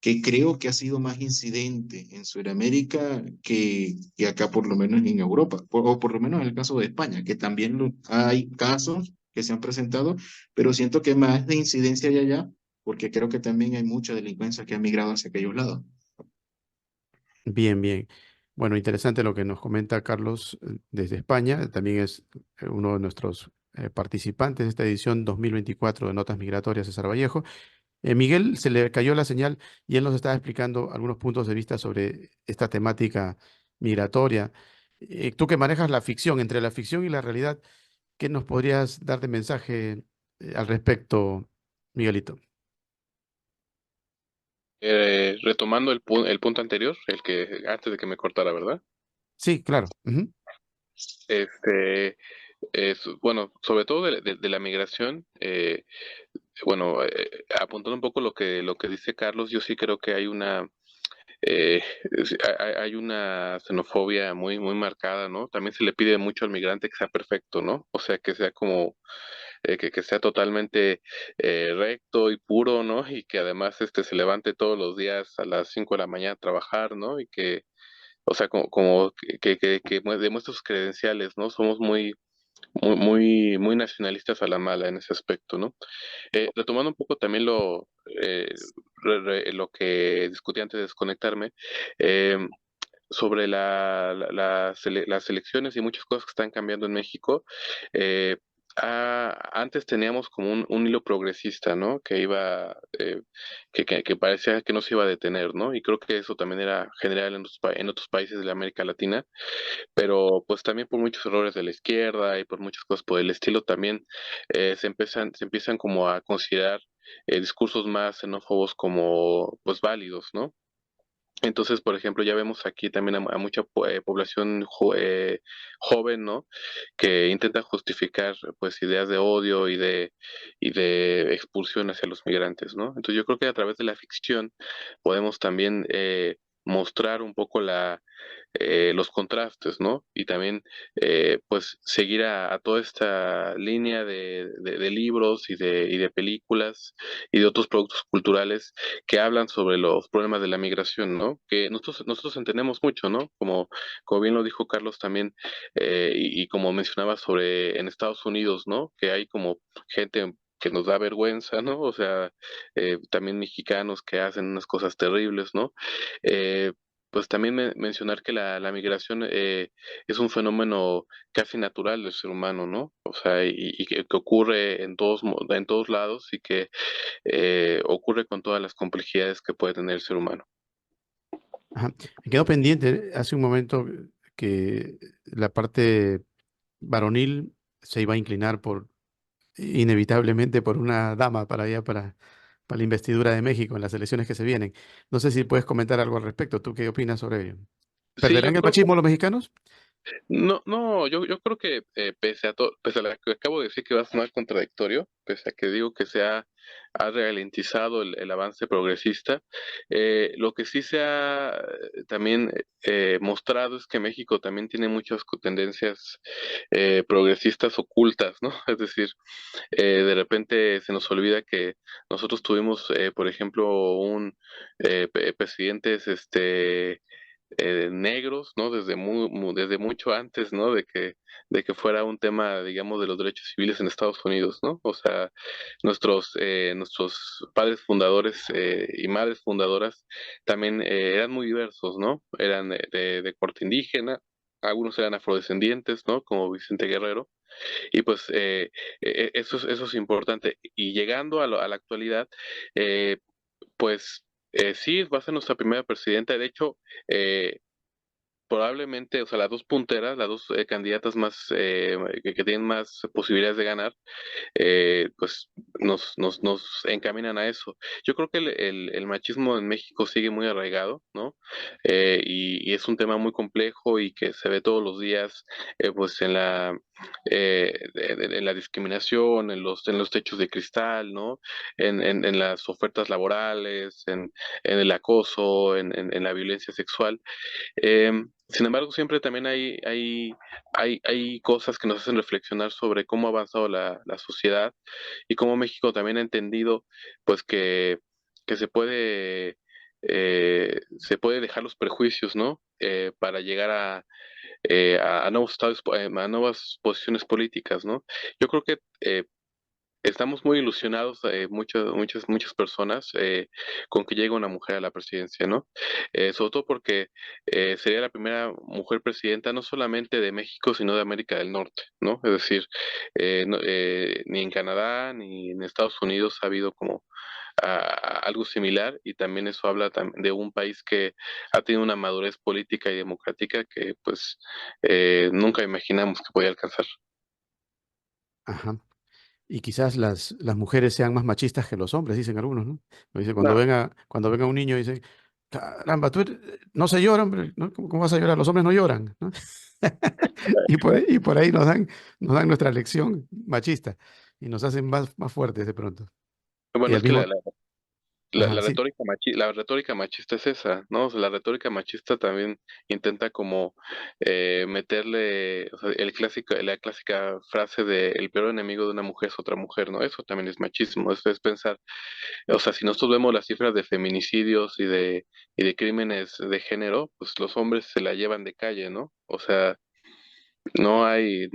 que creo que ha sido más incidente en Sudamérica que acá, por lo menos en Europa, o por lo menos en el caso de España, que también hay casos que se han presentado, pero siento que más de incidencia hay allá, porque creo que también hay mucha delincuencia que ha migrado hacia aquellos lados. bien, bien. Bueno, interesante lo que nos comenta Carlos desde España. También es uno de nuestros participantes de esta edición 2024 de Notas Migratorias, César Vallejo. Miguel se le cayó la señal y él nos estaba explicando algunos puntos de vista sobre esta temática migratoria. Tú que manejas la ficción, entre la ficción y la realidad, ¿qué nos podrías dar de mensaje al respecto, Miguelito? Retomando el punto anterior, el que antes de que me cortara, ¿verdad? Sí, claro. Ujú. Este, bueno, sobre todo de la migración, bueno, apuntando un poco lo que dice Carlos, yo sí creo que hay eh, hay una xenofobia muy marcada, ¿no? También se le pide mucho al migrante que sea perfecto, ¿no? O sea, que sea como, que sea totalmente recto y puro, ¿no? Y que además se levante todos los días a las 5 de la mañana a trabajar, ¿no? Y que, o sea, como que demuestre sus credenciales, ¿no? Somos muy nacionalistas a la mala en ese aspecto, ¿no? Retomando un poco también lo que discutí antes de desconectarme, eh, sobre las elecciones y muchas cosas que están cambiando en México. eh, Antes teníamos como un hilo progresista, ¿no? Que iba, que parecía que no se iba a detener, ¿no? Y creo que eso también era general en otros países de la América Latina, pero pues también por muchos errores de la izquierda y por muchas cosas por el estilo también se empiezan como a considerar discursos más xenófobos como pues válidos, ¿no? Entonces, por ejemplo, ya vemos aquí también a mucha población joven, ¿no? Que intenta justificar pues ideas de odio y de expulsión hacia los migrantes, ¿no? Entonces yo creo que a través de la ficción podemos también mostrar un poco los contrastes, ¿no? Y también, pues, seguir a toda esta línea de libros y de películas y de otros productos culturales que hablan sobre los problemas de la migración, ¿no? Que nosotros entendemos mucho, ¿no? Como bien lo dijo Carlos también, y como mencionaba sobre en Estados Unidos, ¿no? Que hay como gente que nos da vergüenza, ¿no? O sea, también mexicanos que hacen unas cosas terribles, ¿no? Eh, pues también mencionar que la migración es un fenómeno casi natural del ser humano, ¿no? O sea, y que ocurre en todos lados y que ocurre con todas las complejidades que puede tener el ser humano. Ajá. Me quedó pendiente hace un momento que la parte varonil se iba a inclinar inevitablemente por una dama para la investidura de México en las elecciones que se vienen. No sé si puedes comentar algo al respecto. ¿Tú qué opinas sobre ello? Sí, yo ¿Perderán el creo. machismo los mexicanos? No, no, yo creo que pese a todo, pese a lo que acabo de decir que va a sonar contradictorio, pese a que digo que ha ralentizado el avance progresista, lo que sí se ha también mostrado es que México también tiene muchas tendencias progresistas ocultas, ¿no? Es decir, de repente se nos olvida que nosotros tuvimos, por ejemplo, presidentes, negros, ¿no? Desde mucho antes, ¿no? De que fuera un tema, digamos, de los derechos civiles en Estados Unidos, ¿no? O sea, nuestros padres fundadores y madres fundadoras también eran muy diversos, ¿no? Eran de corte indígena, algunos eran afrodescendientes, ¿no? Como Vicente Guerrero. Y pues eso es importante. Y llegando a la actualidad, eh, pues sí, va a ser nuestra primera presidenta. De hecho, eh, probablemente, o sea, las dos punteras, las dos candidatas más que tienen más posibilidades de ganar, pues nos encaminan a eso. Yo creo que el machismo en México sigue muy arraigado, ¿no? Y es un tema muy complejo y que se ve todos los días, pues en la discriminación, en los techos de cristal, ¿no? En las ofertas laborales, en el acoso, en la violencia sexual. Sin embargo, siempre también hay cosas que nos hacen reflexionar sobre cómo ha avanzado la sociedad y cómo México también ha entendido, pues que se puede dejar los prejuicios, ¿no? Para llegar a nuevos a nuevas posiciones políticas, ¿no? Yo creo que estamos muy ilusionados, muchas personas, con que llegue una mujer a la presidencia, ¿no? Sobre todo porque sería la primera mujer presidenta no solamente de México, sino de América del Norte, ¿no? Es decir, ni en Canadá ni en Estados Unidos ha habido como algo similar y también eso habla de un país que ha tenido una madurez política y democrática que pues nunca imaginamos que podía alcanzar. Ajá. Y quizás las mujeres sean más machistas que los hombres, dicen algunos, ¿no? Dice, No, cuando venga un niño, dicen, caramba, no se llora, hombre, ¿no? ¿Cómo vas a llorar? Los hombres no lloran, ¿no? Y por ahí nos dan nuestra lección machista y nos hacen más fuertes de pronto. Y bueno, al es que mismo, ajá, sí, la retórica machista es esa, ¿no? O sea, la retórica machista también intenta como meterle, o sea, la clásica frase de el peor enemigo de una mujer es otra mujer, ¿no? Eso también es machismo, eso es pensar, o sea, si nosotros vemos las cifras de feminicidios y de crímenes de género, pues los hombres se la llevan de calle, ¿no? O sea, no hay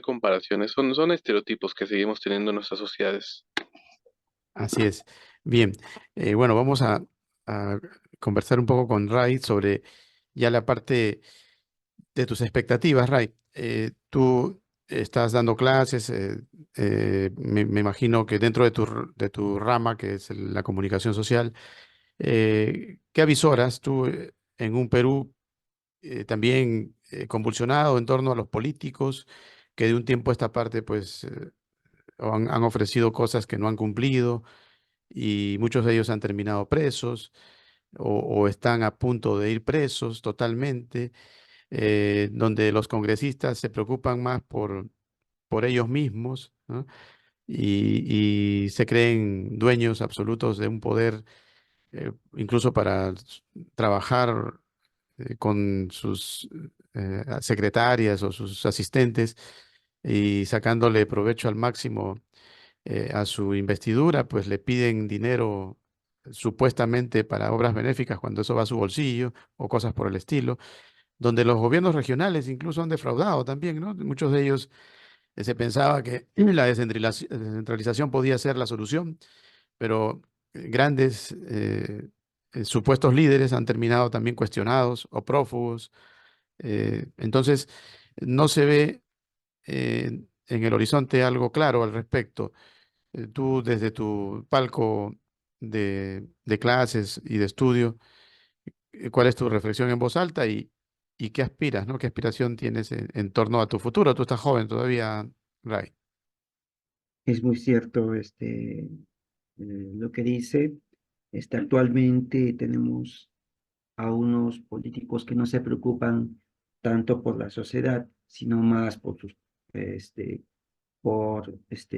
comparaciones, son estereotipos que seguimos teniendo en nuestras sociedades. así es. Bien, bueno, vamos a conversar un poco con Ray sobre ya la parte de tus expectativas, Ray. Tú estás dando clases, me imagino que dentro de de tu rama, que es la comunicación social, ¿qué avisoras tú en un Perú también convulsionado en torno a los políticos que de un tiempo a esta parte pues han ofrecido cosas que no han cumplido y muchos de ellos han terminado presos o están a punto de ir presos totalmente, donde los congresistas se preocupan más por ellos mismos, ¿no? Y se creen dueños absolutos de un poder incluso para trabajar con sus secretarias o sus asistentes y sacándole provecho al máximo a su investidura, pues le piden dinero supuestamente para obras benéficas cuando eso va a su bolsillo o cosas por el estilo, donde los gobiernos regionales incluso han defraudado también, ¿no? Muchos de ellos se pensaba que la descentralización podía ser la solución, pero grandes supuestos líderes han terminado también cuestionados o prófugos. Entonces, no se ve en el horizonte algo claro al respecto. Tú desde tu palco de clases y de estudio, ¿cuál es tu reflexión en voz alta y qué aspiras, ¿no? ¿Qué aspiración tienes en torno a tu futuro? Tú estás joven todavía, Ray. Es muy cierto lo que dice. Actualmente tenemos a unos políticos que no se preocupan tanto por la sociedad, sino más este,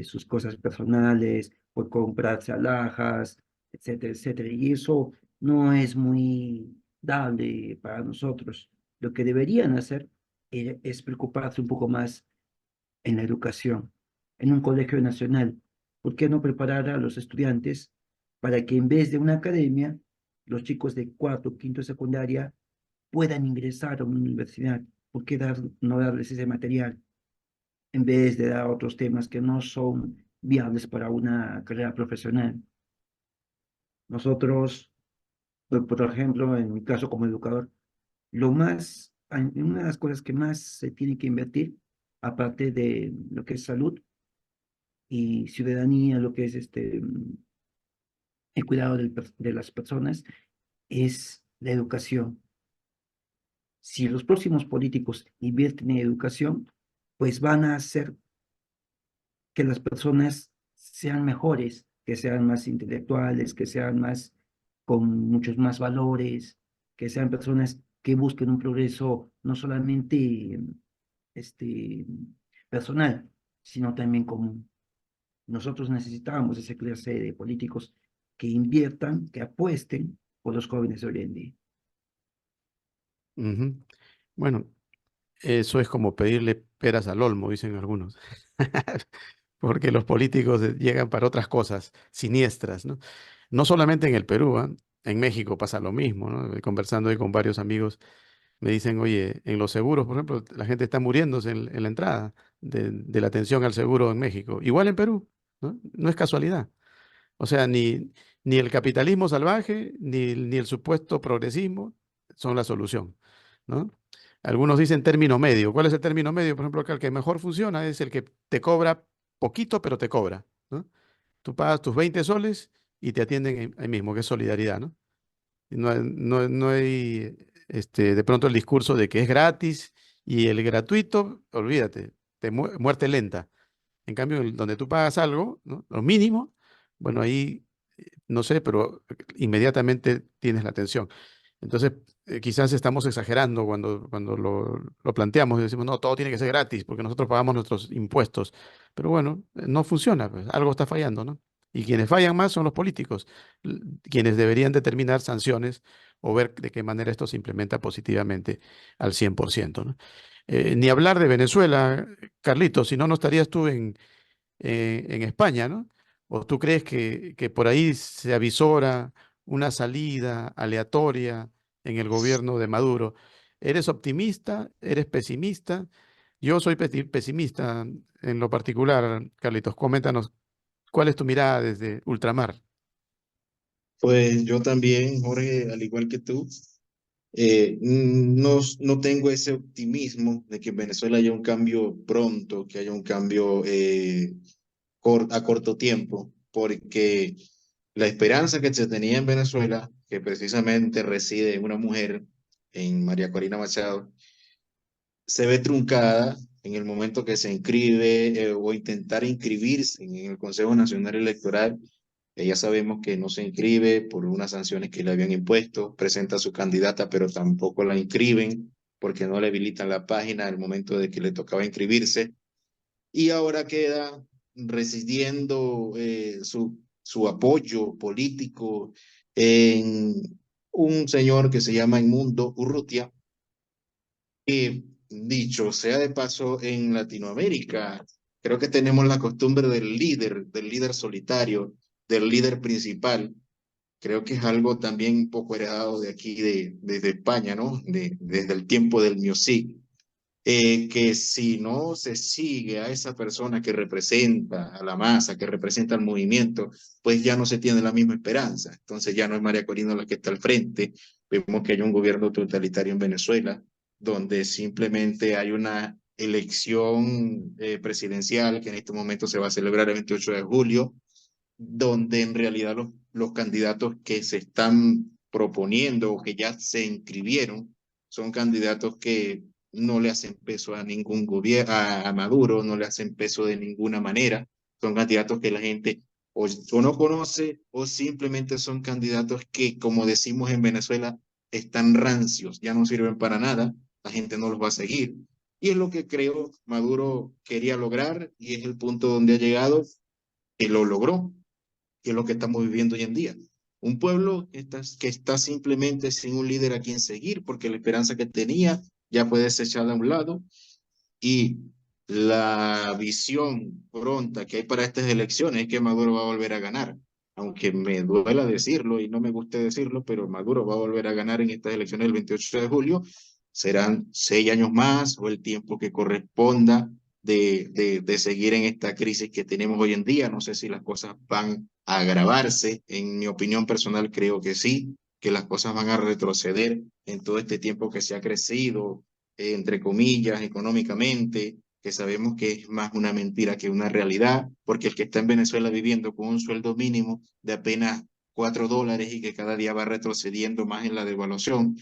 sus cosas personales, por comprarse alhajas, etcétera, etcétera. Y eso no es muy dable para nosotros. Lo que deberían hacer es preocuparse un poco más en la educación, en un colegio nacional. ¿Por qué no preparar a los estudiantes para que en vez de una academia, los chicos de cuarto, quinto, secundaria puedan ingresar a una universidad? ¿Por qué no darles ese material en vez de dar otros temas que no son viables para una carrera profesional? Nosotros, por ejemplo, en mi caso como educador, una de las cosas que más se tiene que invertir, aparte de lo que es salud y ciudadanía, lo que es el cuidado de las personas, es la educación. Si los próximos políticos invierten en educación, pues van a hacer que las personas sean mejores, que sean más intelectuales, que sean más, con muchos más valores, que sean personas que busquen un progreso no solamente este, personal, sino también común. Nosotros necesitamos esa clase de políticos que inviertan, que apuesten por los jóvenes de hoy en día. Ujú. Bueno, eso es como pedirle peras al olmo, dicen algunos. Porque los políticos llegan para otras cosas siniestras, ¿no? No solamente en el Perú, ¿ah? En México pasa lo mismo, ¿no? Conversando hoy con varios amigos, me dicen, oye, en los seguros, por ejemplo, la gente está muriéndose en la entrada de la atención al seguro en México. Igual en Perú, ¿no? No es casualidad. O sea, ni el capitalismo salvaje, ni el supuesto progresismo son la solución, ¿no? Algunos dicen término medio. ¿Cuál es el término medio? Por ejemplo, acá el que mejor funciona es el que te cobra poquito, pero te cobra, ¿no? Tú pagas tus 20 soles y te atienden ahí mismo, que es solidaridad, ¿no? Y no hay de pronto el discurso de que es gratis y el gratuito, olvídate, muerte lenta. En cambio, donde tú pagas algo, ¿no? Lo mínimo, bueno, ahí no sé, pero inmediatamente tienes la atención. Entonces, quizás estamos exagerando cuando lo planteamos y decimos, no, todo tiene que ser gratis porque nosotros pagamos nuestros impuestos. Pero bueno, no funciona, pues, algo está fallando, ¿no? Y quienes fallan más son los políticos, quienes deberían determinar sanciones o ver de qué manera esto se implementa positivamente al 100%, ¿no? Ni hablar de Venezuela, Carlitos, si no, no estarías tú en España, ¿no? ¿O tú crees que por ahí se avisora una salida aleatoria en el gobierno de Maduro? ¿Eres optimista? ¿Eres pesimista? Yo soy pesimista en lo particular, Carlitos. Coméntanos, ¿cuál es tu mirada desde ultramar? Pues yo también, Jorge, al igual que tú, no tengo ese optimismo de que en Venezuela haya un cambio pronto, que haya un cambio a corto tiempo, porque la esperanza que se tenía en Venezuela, que precisamente reside en una mujer, en María Corina Machado, se ve truncada en el momento que se inscribe o intentar inscribirse en el Consejo Nacional Electoral. Ya sabemos que no se inscribe por unas sanciones que le habían impuesto, presenta a su candidata, pero tampoco la inscriben porque no le habilitan la página al momento de que le tocaba inscribirse. Y ahora queda residiendo su apoyo político en un señor que se llama Inmundo Urrutia, que dicho sea de paso, en Latinoamérica, creo que tenemos la costumbre del líder solitario, del líder principal. Creo que es algo también un poco heredado de aquí, desde España, ¿no? Desde el tiempo del Music, que si no se sigue a esa persona que representa a la masa, que representa al movimiento, pues ya no se tiene la misma esperanza. Entonces ya no es María Corina la que está al frente. Vemos que hay un gobierno totalitario en Venezuela, donde simplemente hay una elección presidencial que en este momento se va a celebrar el 28 de julio, donde en realidad los candidatos que se están proponiendo o que ya se inscribieron son candidatos que no le hacen peso a ningún gobierno, a Maduro, no le hacen peso de ninguna manera, son candidatos que la gente o no conoce o simplemente son candidatos que, como decimos en Venezuela, están rancios, ya no sirven para nada, la gente no los va a seguir. Y es lo que creo Maduro quería lograr y es el punto donde ha llegado, que lo logró, que es lo que estamos viviendo hoy en día. Un pueblo que está simplemente sin un líder a quien seguir, porque la esperanza que tenía ya fue desechada a un lado, y la visión pronta que hay para estas elecciones es que Maduro va a volver a ganar. Aunque me duela decirlo y no me guste decirlo, pero Maduro va a volver a ganar en estas elecciones del 28 de julio. Serán 6 años más o el tiempo que corresponda de seguir en esta crisis que tenemos hoy en día. No sé si las cosas van a agravarse. En mi opinión personal, creo que sí, que las cosas van a retroceder en todo este tiempo que se ha crecido, entre comillas, económicamente, que sabemos que es más una mentira que una realidad, porque el que está en Venezuela viviendo con un sueldo mínimo de apenas $4 y que cada día va retrocediendo más en la devaluación,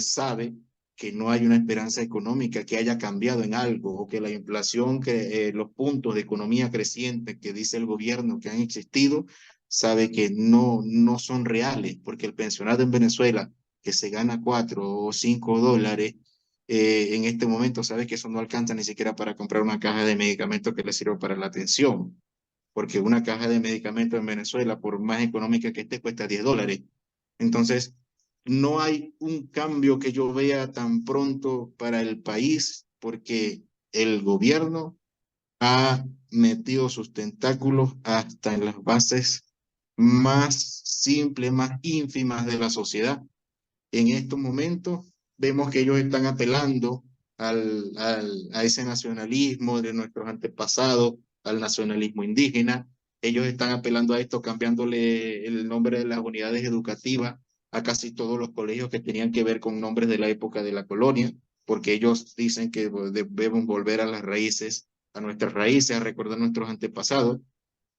sabe que no hay una esperanza económica que haya cambiado en algo, o que la inflación, que los puntos de economía creciente que dice el gobierno que han existido, sabe que no son reales, porque el pensionado en Venezuela que se gana $4 o $5, en este momento sabe que eso no alcanza ni siquiera para comprar una caja de medicamentos que le sirva para la atención, porque una caja de medicamentos en Venezuela, por más económica que esté, cuesta $10. Entonces, no hay un cambio que yo vea tan pronto para el país, porque el gobierno ha metido sus tentáculos hasta en las bases más simples, más ínfimas de la sociedad. En estos momentos vemos que ellos están apelando a ese nacionalismo de nuestros antepasados, al nacionalismo indígena. Ellos están apelando a esto, cambiándole el nombre de las unidades educativas a casi todos los colegios que tenían que ver con nombres de la época de la colonia, porque ellos dicen que debemos volver a las raíces, a nuestras raíces, a recordar nuestros antepasados,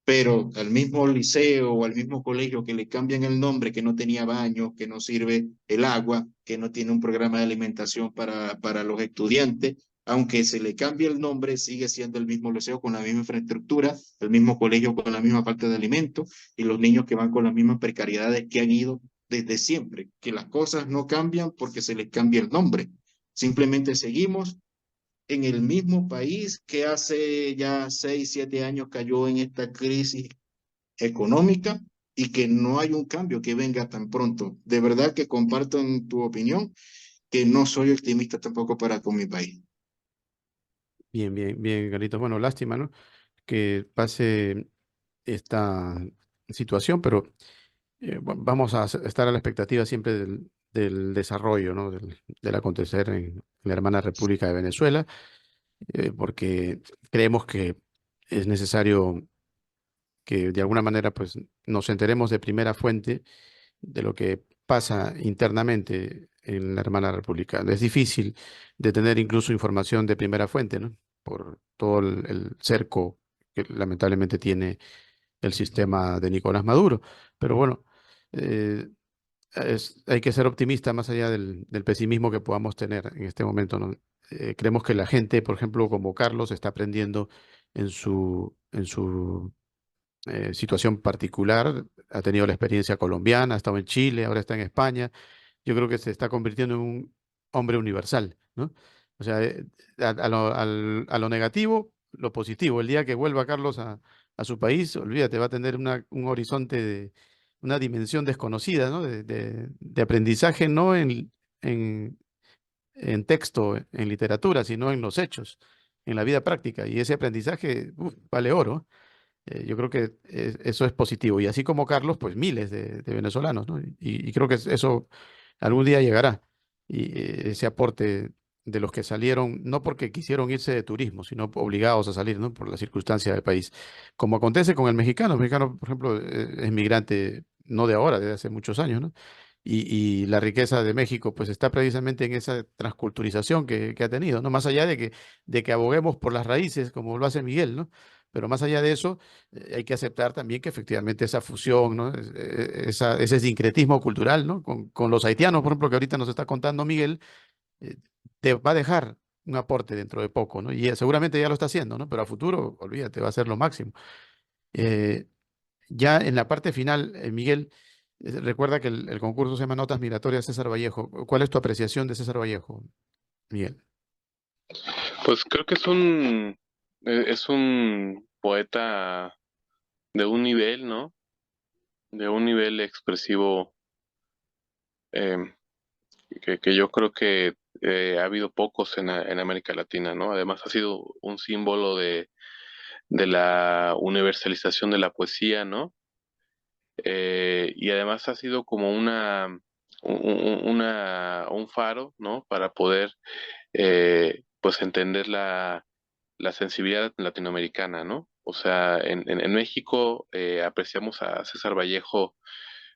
pero al mismo liceo o al mismo colegio que le cambian el nombre, que no tenía baño, que no sirve el agua, que no tiene un programa de alimentación para los estudiantes, aunque se le cambie el nombre, sigue siendo el mismo liceo con la misma infraestructura, el mismo colegio con la misma falta de alimentos y los niños que van con las mismas precariedades que han ido desde siempre, que las cosas no cambian porque se les cambia el nombre. Simplemente seguimos en el mismo país que hace ya 6, 7 años cayó en esta crisis económica y que no hay un cambio que venga tan pronto. De verdad que comparto en tu opinión que no soy optimista tampoco para con mi país. Bien, bien, bien, Carlitos. Bueno, lástima, ¿no? Que pase esta situación, pero vamos a estar a la expectativa siempre del desarrollo, ¿no? Del acontecer en la hermana República de Venezuela, porque creemos que es necesario que de alguna manera pues nos enteremos de primera fuente de lo que pasa internamente en la hermana república. Es difícil de tener incluso información de primera fuente, ¿no? Por todo el cerco que lamentablemente tiene el sistema de Nicolás Maduro. Pero bueno, eh, hay que ser optimista más allá del pesimismo que podamos tener en este momento, ¿no? Creemos que la gente, por ejemplo, como Carlos, está aprendiendo en su situación particular, ha tenido la experiencia colombiana, ha estado en Chile, ahora está en España. Yo creo que se está convirtiendo en un hombre universal, ¿no? O sea, a lo negativo, lo positivo. El día que vuelva Carlos a su país, olvídate, va a tener un horizonte una dimensión desconocida, ¿no? De aprendizaje no en texto, en literatura, sino en los hechos, en la vida práctica. Y ese aprendizaje vale oro. Yo creo que eso es positivo. Y así como Carlos, pues miles de venezolanos, ¿no? Y creo que eso algún día llegará. Y ese aporte de los que salieron, no porque quisieron irse de turismo, sino obligados a salir, ¿no? Por la circunstancia del país. Como acontece con el mexicano. El mexicano, por ejemplo, es migrante no de ahora, desde hace muchos años, ¿no? Y la riqueza de México, pues está precisamente en esa transculturización que ha tenido, ¿no? Más allá de que aboguemos por las raíces, como lo hace Miguel, ¿no? Pero más allá de eso, hay que aceptar también que efectivamente esa fusión, ¿no? Ese sincretismo cultural, ¿no? Con los haitianos, por ejemplo, que ahorita nos está contando Miguel, eh, te va a dejar un aporte dentro de poco, ¿no? Y seguramente ya lo está haciendo, ¿no? Pero a futuro, olvídate, va a ser lo máximo. Eh, ya en la parte final, Miguel, recuerda que el concurso se llama Notas Migratorias César Vallejo. ¿Cuál es tu apreciación de César Vallejo, Miguel? Pues creo que es un poeta de un nivel, ¿no? De un nivel expresivo em, que yo creo que ha habido pocos en América Latina, ¿no? Además ha sido un símbolo de la universalización de la poesía, ¿no? Y además ha sido como un faro, ¿no? Para poder, pues, entender la sensibilidad latinoamericana, ¿no? O sea, en México apreciamos a César Vallejo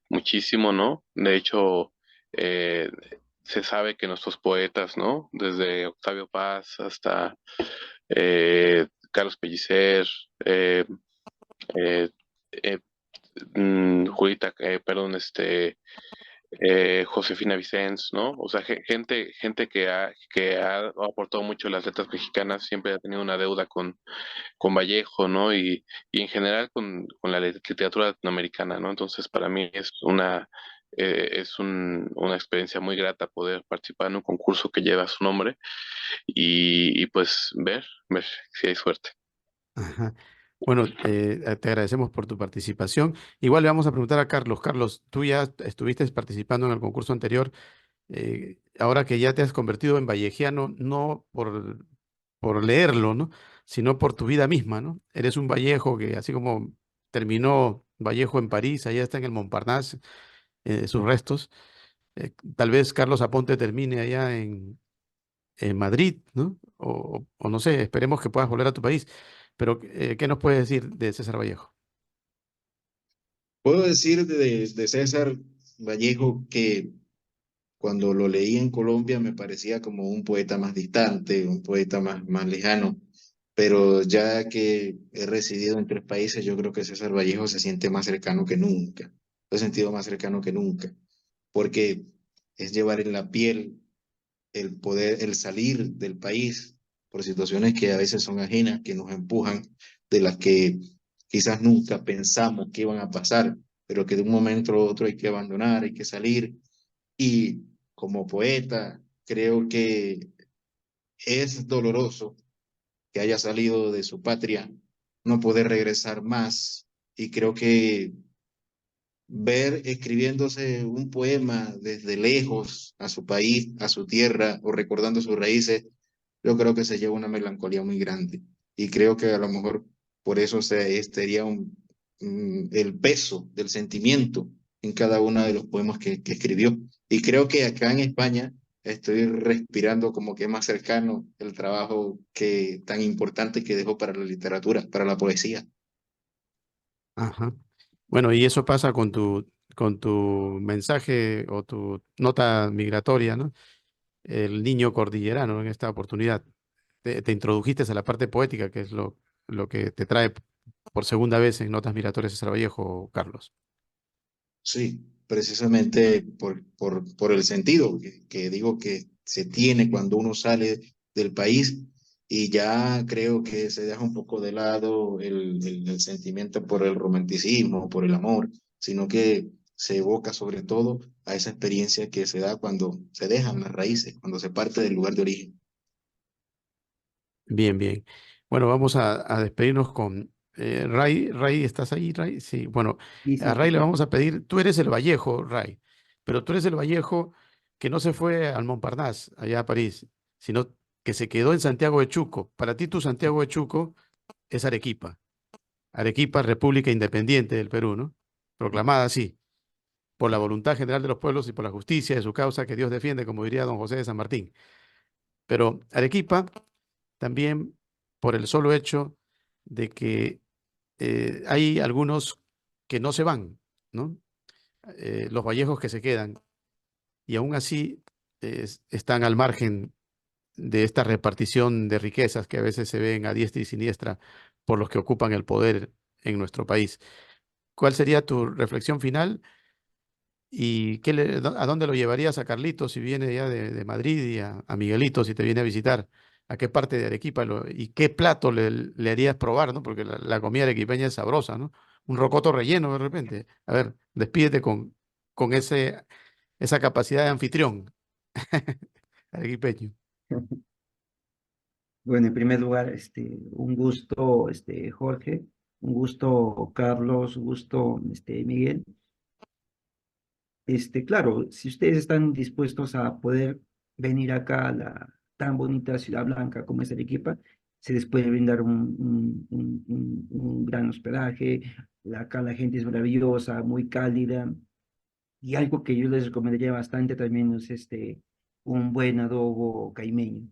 muchísimo, ¿no? De hecho, eh, se sabe que nuestros poetas, ¿no? Desde Octavio Paz hasta Carlos Pellicer, eh, eh, eh, Julita, perdón, Josefina Vicens, ¿no? O sea, gente que ha aportado mucho a las letras mexicanas, siempre ha tenido una deuda con Vallejo, ¿no? Y en general con la literatura latinoamericana, ¿no? Entonces, para mí una experiencia muy grata poder participar en un concurso que lleva su nombre y pues ver si hay suerte. Ajá. Bueno, te agradecemos por tu participación. Igual le vamos a preguntar a Carlos. Carlos, tú ya estuviste participando en el concurso anterior. Ahora que ya te has convertido en vallejiano, no por leerlo, ¿no? Sino por tu vida misma, ¿no? Eres un Vallejo que, así como terminó Vallejo en París, allá está en el Montparnasse, sus restos. Tal vez Carlos Aponte termine allá en Madrid, ¿no? O no sé, esperemos que puedas volver a tu país. Pero, ¿qué nos puedes decir de César Vallejo? Puedo decir de César Vallejo que cuando lo leí en Colombia me parecía como un poeta más distante, un poeta más lejano, pero ya que he residido en 3 países, yo creo que César Vallejo se siente más cercano que nunca. Lo he sentido más cercano que nunca, porque es llevar en la piel el poder, el salir del país por situaciones que a veces son ajenas, que nos empujan, de las que quizás nunca pensamos que iban a pasar, pero que de un momento a otro hay que abandonar, hay que salir. Y como poeta, creo que es doloroso que haya salido de su patria, no poder regresar más. Y creo que ver escribiéndose un poema desde lejos a su país, a su tierra o recordando sus raíces, yo creo que se lleva una melancolía muy grande. Y creo que a lo mejor por eso sería el peso del sentimiento en cada uno de los poemas que escribió. Y creo que acá en España estoy respirando como que más cercano el trabajo tan importante que dejó para la literatura, para la poesía. Ajá. Bueno, y eso pasa con tu mensaje o tu nota migratoria, ¿no? El niño cordillerano en esta oportunidad. Te introdujiste a la parte poética, que es lo que te trae por segunda vez en Notas Migratorias de César Vallejo, Carlos. Sí, precisamente por el sentido que digo que se tiene cuando uno sale del país y ya creo que se deja un poco de lado el sentimiento por el romanticismo, por el amor, sino que se evoca sobre todo a esa experiencia que se da cuando se dejan las raíces, cuando se parte del lugar de origen. Bien, bien. Bueno, vamos a despedirnos Ray, ¿estás ahí, Ray? Sí, bueno, Sí, a sí, Ray le vamos a pedir, tú eres el Vallejo, Ray, pero tú eres el Vallejo que no se fue al Montparnasse, allá a París, sino que se quedó en Santiago de Chuco. Para ti, tu Santiago de Chuco es Arequipa. Arequipa, República Independiente del Perú, ¿no? Proclamada así, por la voluntad general de los pueblos y por la justicia de su causa que Dios defiende, como diría don José de San Martín. Pero Arequipa también por el solo hecho de que hay algunos que no se van, ¿no? Los vallejos que se quedan y aún así están al margen de esta repartición de riquezas que a veces se ven a diestra y siniestra por los que ocupan el poder en nuestro país. ¿Cuál sería tu reflexión final y a dónde lo llevarías a Carlitos si viene ya de Madrid y a Miguelito si te viene a visitar? ¿A qué parte de Arequipa y qué plato le harías probar, ¿no? Porque la comida arequipeña es sabrosa, ¿no? Un rocoto relleno de repente. A ver, despídete con esa capacidad de anfitrión arequipeño. Bueno, en primer lugar, un gusto, Jorge, un gusto, Carlos, un gusto, Miguel. Claro, si ustedes están dispuestos a poder venir acá a la tan bonita ciudad blanca como es Arequipa, se les puede brindar un gran hospedaje. Acá la gente es maravillosa, muy cálida. Y algo que yo les recomendaría bastante también es un buen adobo caimeño.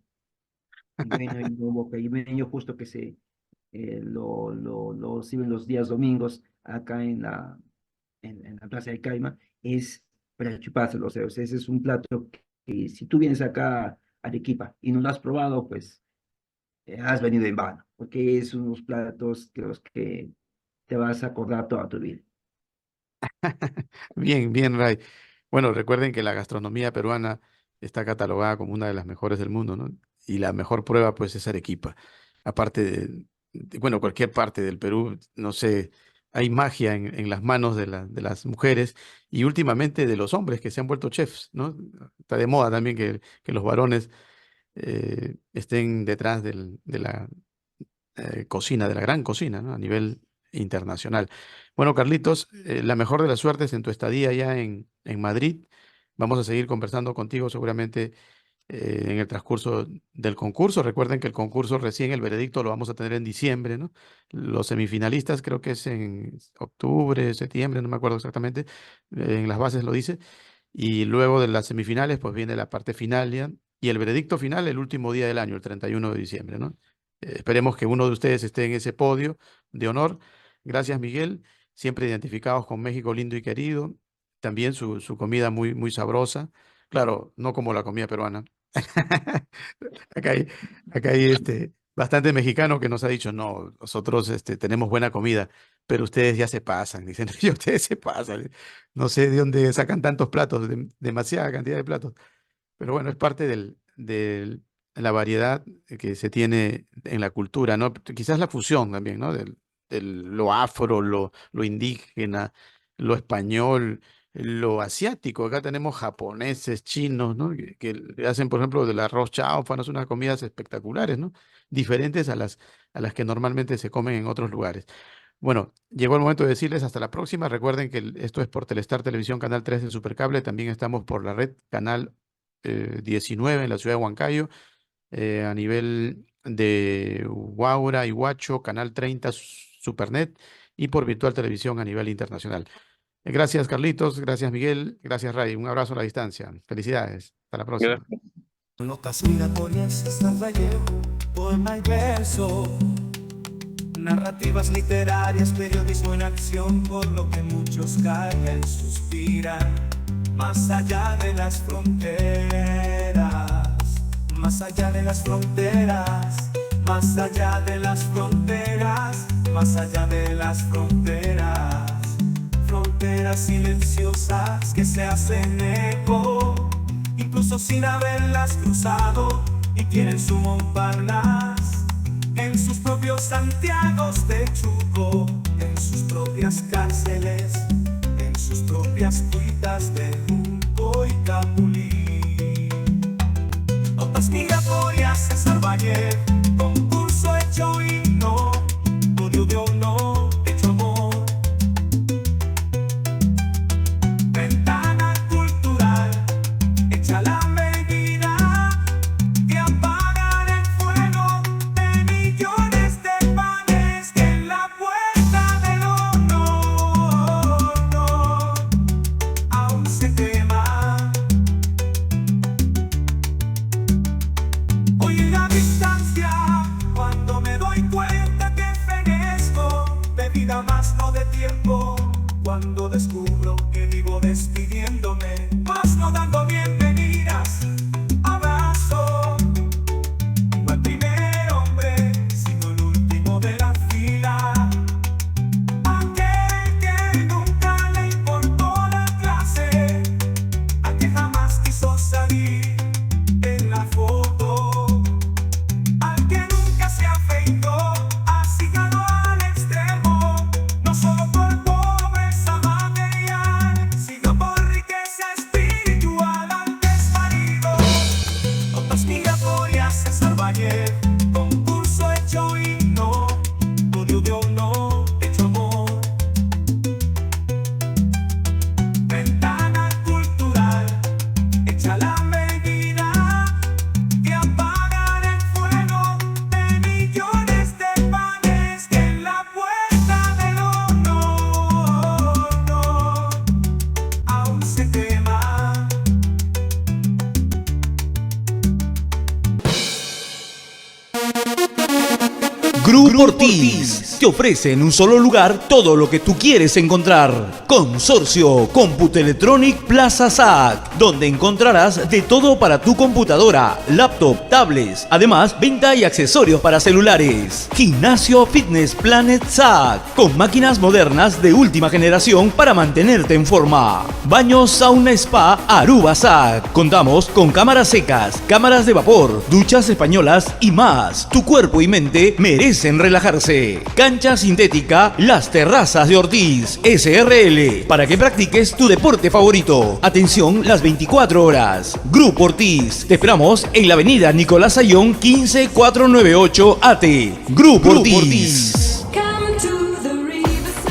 Un buen adobo caimeño, justo que lo sirven los días domingos acá en la Plaza de Caima, es para chupárselo. O sea, ese es un plato que si tú vienes acá a Arequipa y no lo has probado, pues has venido en vano, porque es unos platos de los que te vas a acordar toda tu vida. Bien, bien, Ray. Bueno, recuerden que la gastronomía peruana está catalogada como una de las mejores del mundo, ¿no? Y la mejor prueba, pues, es Arequipa. Aparte bueno, cualquier parte del Perú, no sé, hay magia en las manos de las mujeres y últimamente de los hombres que se han vuelto chefs, ¿no? Está de moda también que los varones estén detrás de la cocina, de la gran cocina, ¿no? A nivel internacional. Bueno, Carlitos, la mejor de las suertes en tu estadía ya en Madrid. Vamos a seguir conversando contigo seguramente en el transcurso del concurso. Recuerden que el concurso recién, el veredicto lo vamos a tener en diciembre, ¿no? Los semifinalistas creo que es en octubre, septiembre, no me acuerdo exactamente, en las bases lo dice. Y luego de las semifinales, pues viene la parte final ya. Y el veredicto final el último día del año, el 31 de diciembre, ¿no? Esperemos que uno de ustedes esté en ese podio de honor. Gracias, Miguel. Siempre identificados con México lindo y querido. También su comida muy, muy sabrosa. Claro, no como la comida peruana. Acá hay, acá hay bastante mexicano que nos ha dicho, no, nosotros tenemos buena comida, pero ustedes ya se pasan, dicen, y ustedes se pasan. No sé de dónde sacan tantos platos, demasiada cantidad de platos. Pero bueno, es parte de la variedad que se tiene en la cultura, ¿no? Quizás la fusión también, ¿no? Lo afro, lo indígena, lo español, lo asiático. Acá tenemos japoneses, chinos, ¿no? Que hacen, por ejemplo, del arroz chaufa, unas comidas espectaculares, ¿no? Diferentes a las que normalmente se comen en otros lugares. Bueno, llegó el momento de decirles hasta la próxima. Recuerden que esto es por Telestar Televisión, Canal 3 del Supercable. También estamos por la red Canal 19 en la ciudad de Huancayo. A nivel de Huaura y Huacho, Canal 30 Supernet. Y por Virtual Televisión a nivel internacional. Gracias, Carlitos. Gracias, Miguel. Gracias, Ray. Un abrazo a la distancia. Felicidades. Hasta la próxima. Gracias. Notas migratorias, César Vallejo, poema y verso, narrativas literarias, periodismo en acción, por lo que muchos callan y suspiran, más allá de las fronteras, más allá de las fronteras, más allá de las fronteras, más allá de las fronteras, fronteras silenciosas que se hacen eco, incluso sin haberlas cruzado, y tienen su Montparnasse en sus propios Santiagos de Chuco, en sus propias cárceles, en sus propias cuitas de Junco y Capulí. Notas migratorias, César Vallejo, concurso hecho himno, podio de honor. Grupo Ortiz te ofrece en un solo lugar todo lo que tú quieres encontrar. Consorcio Computelectronic Plaza SAC, donde encontrarás de todo para tu computadora, laptop, tablets, además venta y accesorios para celulares. Gimnasio Fitness Planet SAC, con máquinas modernas de última generación para mantenerte en forma. Baño Sauna Spa Aruba SAC, contamos con cámaras secas, cámaras de vapor, duchas españolas y más. Tu cuerpo y mente merecen relajarse. Cancha sintética Las Terrazas de Ortiz SRL, para que practiques tu deporte favorito. Atención las 24 horas. Grupo Ortiz, te esperamos en la avenida Nicolás Ayón 15498 AT. Grupo Ortiz. Come to the riverside.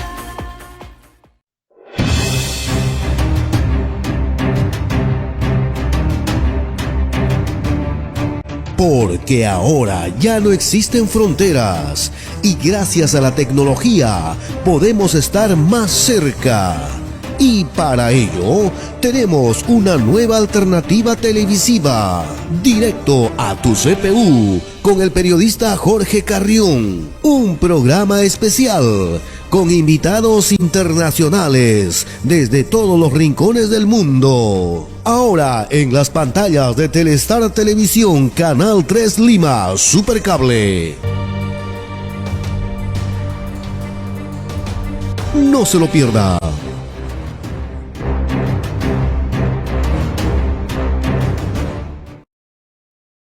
Porque ahora ya no existen fronteras y gracias a la tecnología podemos estar más cerca. Y para ello tenemos una nueva alternativa televisiva, Directo a tu CPU, con el periodista Jorge Carrión. Un programa especial con invitados internacionales desde todos los rincones del mundo. Ahora en las pantallas de Telestar Televisión, Canal 3 Lima, Supercable. No se lo pierda.